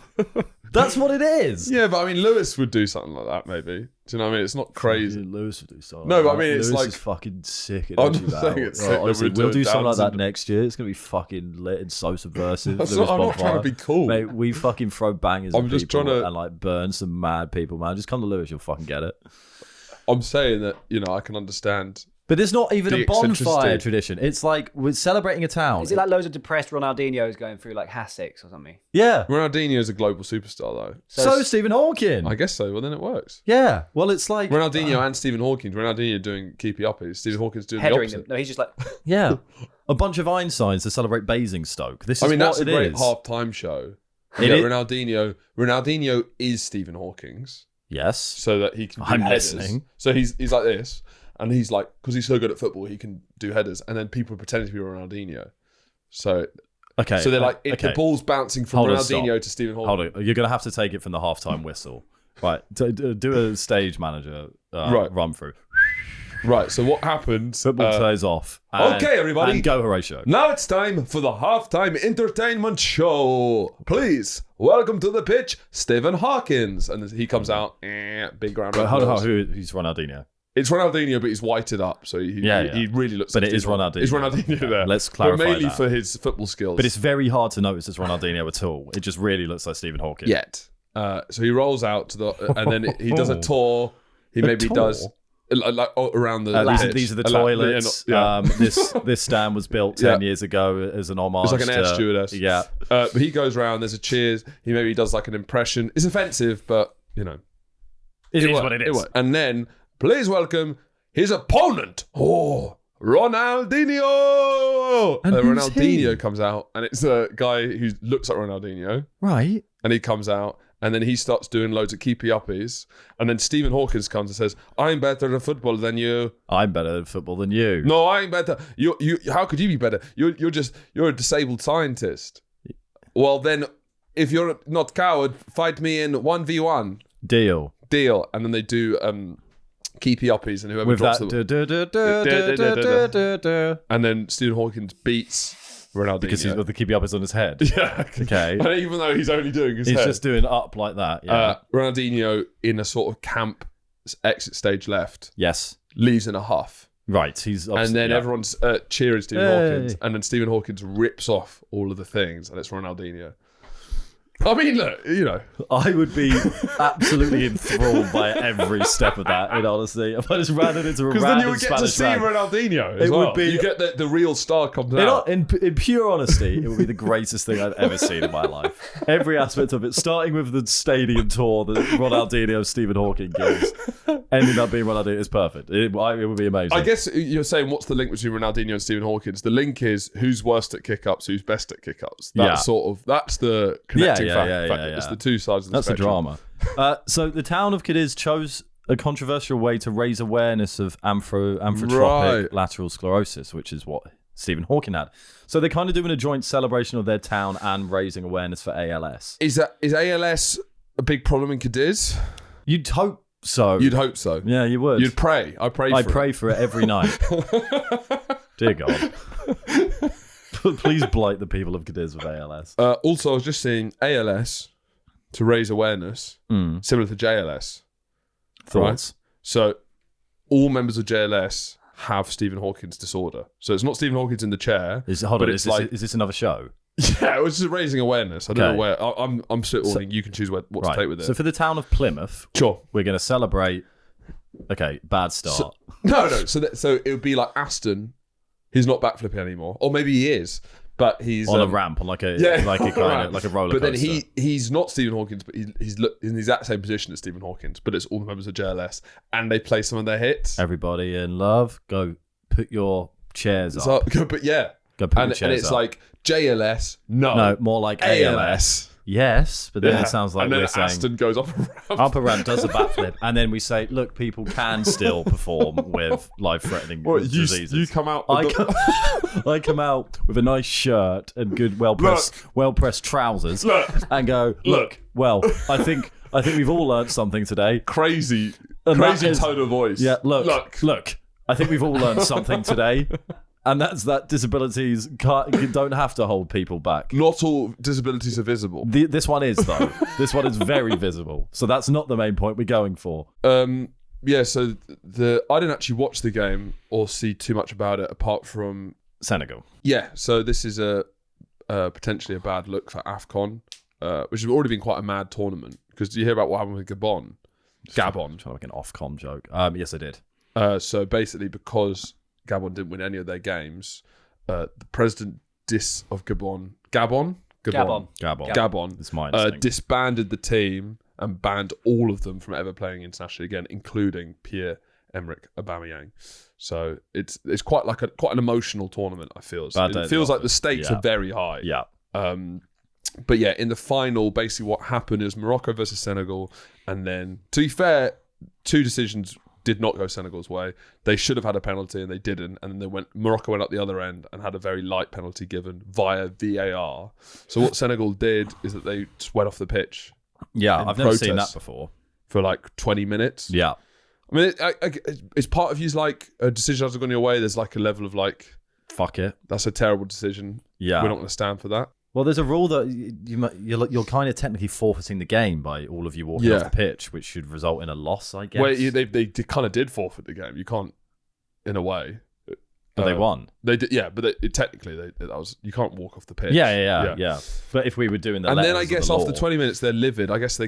S2: That's what it is.
S1: Yeah, but I mean, Lewis would do something like that, maybe. Do you know what I mean? It's not crazy.
S2: Lewis would do something.
S1: No, but I
S2: like
S1: mean,
S2: that.
S1: it's
S2: Lewis
S1: like-
S2: is fucking sick at
S1: I'm
S2: Edgy
S1: not
S2: Battle.
S1: saying it's sick that
S2: Honestly,
S1: we're
S2: we'll
S1: doing
S2: do something like
S1: Down
S2: that
S1: syndrome.
S2: next year. It's gonna be fucking lit and so subversive.
S1: That's
S2: Lewis
S1: not- I'm not trying to
S2: Bonfire.
S1: be cool.
S2: Mate, we fucking throw bangers
S1: I'm
S2: at
S1: just
S2: people
S1: trying to-
S2: and like burn some mad people, man. Just come to Lewis, you'll fucking get it.
S1: I'm saying that, I can understand.
S2: But it's not even
S1: The
S2: a bonfire
S1: eccentricity.
S2: tradition. It's like we're celebrating a town.
S4: Is it like loads of depressed Ronaldinhos going through like Hassocks or something?
S2: Yeah.
S1: Ronaldinho is a global superstar, though.
S2: So is Stephen Hawking.
S1: I guess so. Well, then it works.
S2: Yeah. Well, it's like
S1: Ronaldinho and Stephen Hawking. Ronaldinho doing keepy uppies. Stephen Hawking's doing the
S4: Headering
S1: opposite.
S4: them. No, he's just like,
S2: yeah, a bunch of Einsteins to celebrate Basingstoke. This is
S1: I mean, that's
S2: what
S1: a
S2: it
S1: great
S2: is.
S1: half-time show.
S2: It
S1: Yeah,
S2: is-
S1: Ronaldinho. Ronaldinho is Stephen Hawking's,
S2: Yes.
S1: so that he can do
S2: I'm
S1: headers.
S2: listening.
S1: So he's like this, and he's like, because he's so good at football, he can do headers, and then people pretend to be Ronaldinho. So
S2: Okay.
S1: they're like, the
S2: okay.
S1: ball's bouncing from
S2: Hold on,
S1: Ronaldinho
S2: stop.
S1: to Stephen Hawking.
S2: Hold on. You're gonna have to take it from the halftime whistle. Right. Do a stage manager
S1: Right.
S2: run through.
S1: Right. So what happened?
S2: Football plays off. And,
S1: okay, everybody.
S2: And go Horatio.
S1: Now it's time for the halftime entertainment show. Please welcome to the pitch, Stephen Hawkins, and he comes out. Big round of
S2: But hold on.
S1: applause.
S2: Who's Ronaldinho?
S1: It's Ronaldinho, but he's whited up, so he really looks.
S2: But
S1: like
S2: it is
S1: Stephen Hawking.
S2: Ronaldinho.
S1: It's Ronaldinho there.
S2: Let's clarify
S1: but mainly
S2: that.
S1: for his football skills.
S2: But it's very hard to notice it's Ronaldinho at all. It just really looks like Stephen Hawking.
S1: yet. So he rolls out to the, and then he does a tour. He maybe
S2: tour?
S1: does. around the pitch.
S2: These are the
S1: A lap,
S2: toilets.
S1: yeah,
S2: This stand was built 10 years ago as an homage.
S1: It's like an air stewardess.
S2: Yeah.
S1: But he goes around. There's a cheers. He maybe does like an impression. It's offensive, but
S2: It is what it is.
S1: worked. And then please welcome his opponent. Oh, Ronaldinho.
S2: And who's
S1: Ronaldinho
S2: he?
S1: comes out, and it's a guy who looks like Ronaldinho.
S2: Right.
S1: And he comes out, and then he starts doing loads of keepy uppies. And then Stephen Hawkins comes and says, "I'm better at football than you."
S2: I'm better at football than you.
S1: No, I'm better. You. How could you be better? You're a disabled scientist. Well, then, if you're not coward, fight me in 1v1.
S2: Deal.
S1: And then they do keepy uppies, and whoever
S2: With
S1: drops
S2: that.
S1: and then Stephen Hawkins beats Ronaldinho
S2: Because he's got the keepy uppers on his head.
S1: yeah.
S2: Okay.
S1: And even though he's only doing his
S2: He's
S1: head,
S2: just doing up like that. Yeah.
S1: Ronaldinho in a sort of camp exit stage left
S2: Yes.
S1: leaves in a huff.
S2: Right. He's
S1: And then
S2: yeah.
S1: everyone's cheering Stephen Hawkins, and then Stephen Hawkins rips off all of the things, and it's Ronaldinho. I mean, look,
S2: I would be absolutely enthralled by every step of that, in honesty. If I just ran it into a
S1: because
S2: random
S1: then you would get to
S2: Spanish
S1: see
S2: man.
S1: Ronaldinho as
S2: It
S1: well.
S2: would be-
S1: You get the real star comes out.
S2: In pure honesty, it would be the greatest thing I've ever seen in my life. Every aspect of it, starting with the stadium tour that Ronaldinho Stephen Hawking gives, ending up being Ronaldinho, is perfect. It would be amazing.
S1: I guess you're saying what's the link between Ronaldinho and Stephen Hawkins? The link is who's worst at kick-ups, who's best at kick-ups. That's that's the connecting factor. It's the two sides of the
S2: That's the
S1: spectrum.
S2: drama. So the town of Cadiz chose a controversial way to raise awareness of amphitropic
S1: Right.
S2: lateral sclerosis, which is what Stephen Hawking had. So they're kind of doing a joint celebration of their town and raising awareness for ALS.
S1: Is ALS a big problem in Cadiz?
S2: You'd hope so.
S1: You'd hope so.
S2: Yeah, you would.
S1: You'd pray. I
S2: pray for it every night. Dear God. Please blight the people of Cadiz with ALS.
S1: Also, I was just seeing ALS to raise awareness, similar to JLS.
S2: Thoughts?
S1: Right? So all members of JLS have Stephen Hawking's disorder. So it's not Stephen Hawking's in the chair.
S2: Is
S1: but
S2: this another show?
S1: Yeah, it was just raising awareness. I don't
S2: Okay.
S1: know where. I'm spitballing. You can choose what to take with it.
S2: So for the town of Plymouth,
S1: Sure.
S2: we're going to celebrate. Okay, bad start.
S1: No. So it would be like Aston. He's not backflipping anymore, or maybe he is, but he's
S2: on a ramp, on like a roller
S1: But then
S2: coaster.
S1: he's not Stephen Hawkins, but he's in the exact same position as Stephen Hawkins. But it's all the members of JLS, and they play some of their hits.
S2: Everybody in love, go put your chairs up.
S1: But yeah,
S2: Go put your
S1: and
S2: chairs
S1: it's
S2: up.
S1: like JLS,
S2: No, more like ALS.
S1: ALS.
S2: Yes, but then
S1: Yeah.
S2: it sounds like
S1: and then
S2: we're saying
S1: Aston goes up a ramp.
S2: up a ramp, does a backflip, and then we say, look, people can still perform with life-threatening
S1: Well,
S2: diseases.
S1: you come out.
S2: I come out with a nice shirt and good, well-pressed trousers, and go, look. Well, I think we've all learned something today.
S1: crazy
S2: And that is-
S1: tone of voice.
S2: Yeah, look. I think we've all learned something today, and that's that disabilities don't have to hold people back.
S1: Not all disabilities are visible.
S2: This one is though. This one is very visible. So that's not the main point we're going for.
S1: Yeah, so I didn't actually watch the game or see too much about it apart from
S2: Senegal.
S1: Yeah, so this is a potentially a bad look for AFCON, which has already been quite a mad tournament. Because do you hear about what happened with Gabon?
S2: Trying to make an Ofcom joke. Yes, I did.
S1: So basically, because Gabon didn't win any of their games, the president of Gabon.
S2: It's my instinct.
S1: Disbanded the team and banned all of them from ever playing internationally again, including Pierre-Emerick Aubameyang. So it's quite an emotional tournament. I feel it feels like the stakes are very high.
S2: Yeah.
S1: But yeah, in the final, basically what happened is Morocco versus Senegal, and then to be fair, two decisions did not go Senegal's way. They should have had a penalty and they didn't, and then Morocco went up the other end and had a very light penalty given via VAR. So what Senegal did is that they just went off the pitch.
S2: Yeah, I've never seen
S1: protest
S2: that before.
S1: For like 20 minutes.
S2: Yeah.
S1: I mean, it's part of you's like a decision hasn't gone your way. There's like a level of like,
S2: fuck it.
S1: That's a terrible decision.
S2: Yeah.
S1: We're not going to stand for that.
S2: Well, there's a rule that you're kind of technically forfeiting the game by all of you walking off the pitch, which should result in a loss, I guess.
S1: Well, they kind of did forfeit the game. You can't, in a way.
S2: But they won.
S1: They did, yeah. But technically, you can't walk off the pitch.
S2: Yeah. But if we were doing that,
S1: and then I guess after 20 minutes, they're livid. I guess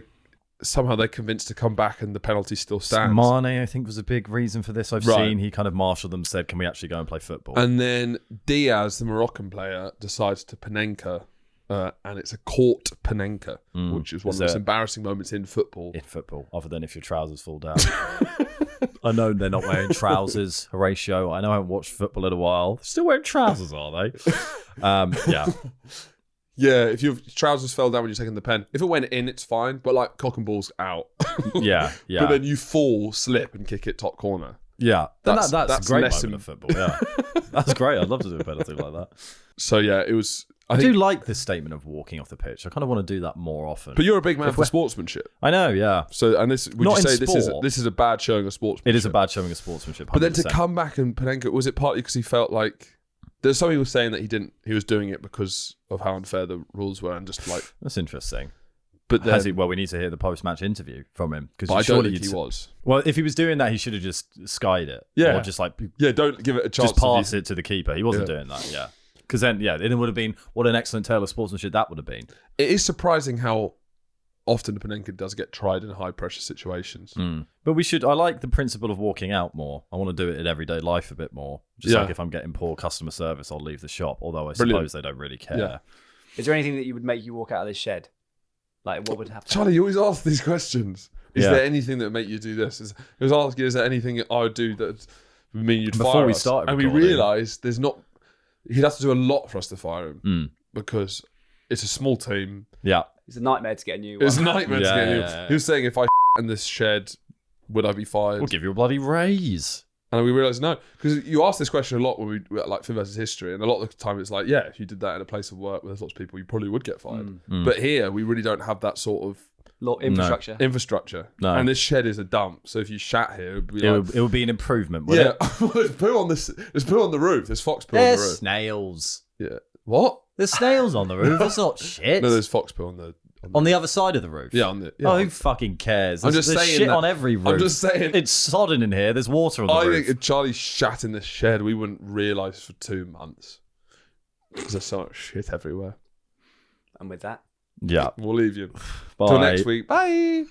S1: somehow they're convinced to come back and the penalty still stands.
S2: Mane, I think, was a big reason for this. I've
S1: Right.
S2: seen he kind of marshaled them, said, "Can we actually go and play football?"
S1: And then Diaz, the Moroccan player, decides to Panenka, and it's a court Panenka, which is one of the most embarrassing moments in football.
S2: In football, other than if your trousers fall down. I know they're not wearing trousers, Horatio. I know I haven't watched football in a while. They're still wearing trousers, are they? Yeah.
S1: Yeah, if your trousers fell down when you're taking the pen, if it went in, it's fine. But like cock and ball's out.
S2: Yeah.
S1: But then you fall, slip, and kick it top corner.
S2: Yeah. That's a great
S1: less
S2: moment of football. Yeah. That's great. I'd love to do a penalty like that.
S1: So yeah, it was.
S2: I do like this statement of walking off the pitch. I kind of want to do that more often.
S1: But you're a big man for sportsmanship.
S2: I know, yeah.
S1: So, and this, would
S2: Not
S1: you
S2: in
S1: say
S2: sport.
S1: this is a bad showing of sportsmanship?
S2: It is a bad showing of sportsmanship. 100%.
S1: But then to come back and Panenka, was it partly because he felt like there's some people saying that he was doing it because of how unfair the rules were and just like
S2: that's interesting.
S1: But then,
S2: well, we need to hear the post-match interview from him
S1: but I don't think he was.
S2: Well, if he was doing that, he should have just skied it.
S1: Yeah.
S2: Or just like
S1: don't give it a chance.
S2: just pass it to the keeper. He wasn't doing that. Yeah. Because then, it would have been what an excellent tale of sportsmanship that would have been.
S1: It is surprising how often Panenka does get tried in high pressure situations.
S2: But I like the principle of walking out more. I want to do it in everyday life a bit more. Just like if I'm getting poor customer service, I'll leave the shop. Although I suppose they don't really care.
S1: Yeah.
S4: Is there anything that you would make you walk out of this shed? Like, what would happen?
S1: Charlie, you always ask these questions. Is there anything that would make you do this? He was asking, is there anything I would do that would mean you'd
S2: Before
S1: fire
S2: we
S1: us?
S2: started
S1: And we
S2: recording.
S1: realised there's not. He'd have to do a lot for us to fire him because it's a small team.
S2: Yeah.
S4: It's a nightmare to get a new one.
S1: It's a nightmare to get a new.
S2: Yeah.
S1: He was saying if I in this shed, would I be fired?
S2: We'll give you a bloody raise.
S1: And we realised no, because you ask this question a lot when we like Fin versus History, and a lot of the time it's like, yeah, if you did that in a place of work where there's lots of people, you probably would get fired. But here we really don't have that sort of
S4: Infrastructure.
S1: No. And this shed is a dump, so if you shat here, it would
S2: be an improvement, wouldn't
S1: yeah.
S2: it?
S1: There's poo on this. There's poo on the roof. There's fox poo on the
S2: There's
S1: roof.
S2: snails.
S1: Yeah. What?
S2: There's snails on the roof. That's not shit.
S1: No, there's fox poo on the.
S2: On the other side of the roof.
S1: Yeah, on the. Yeah,
S2: Oh, who fucking cares?
S1: I'm
S2: There's
S1: just saying
S2: shit
S1: that-
S2: on every roof.
S1: I'm just saying.
S2: It's sodden in here. There's water on the
S1: I
S2: roof.
S1: think if Charlie shat in this shed, we wouldn't realise for 2 months because there's so much shit everywhere.
S4: And with that,
S2: Yeah.
S1: We'll leave you.
S2: Bye.
S1: Till next week. Bye.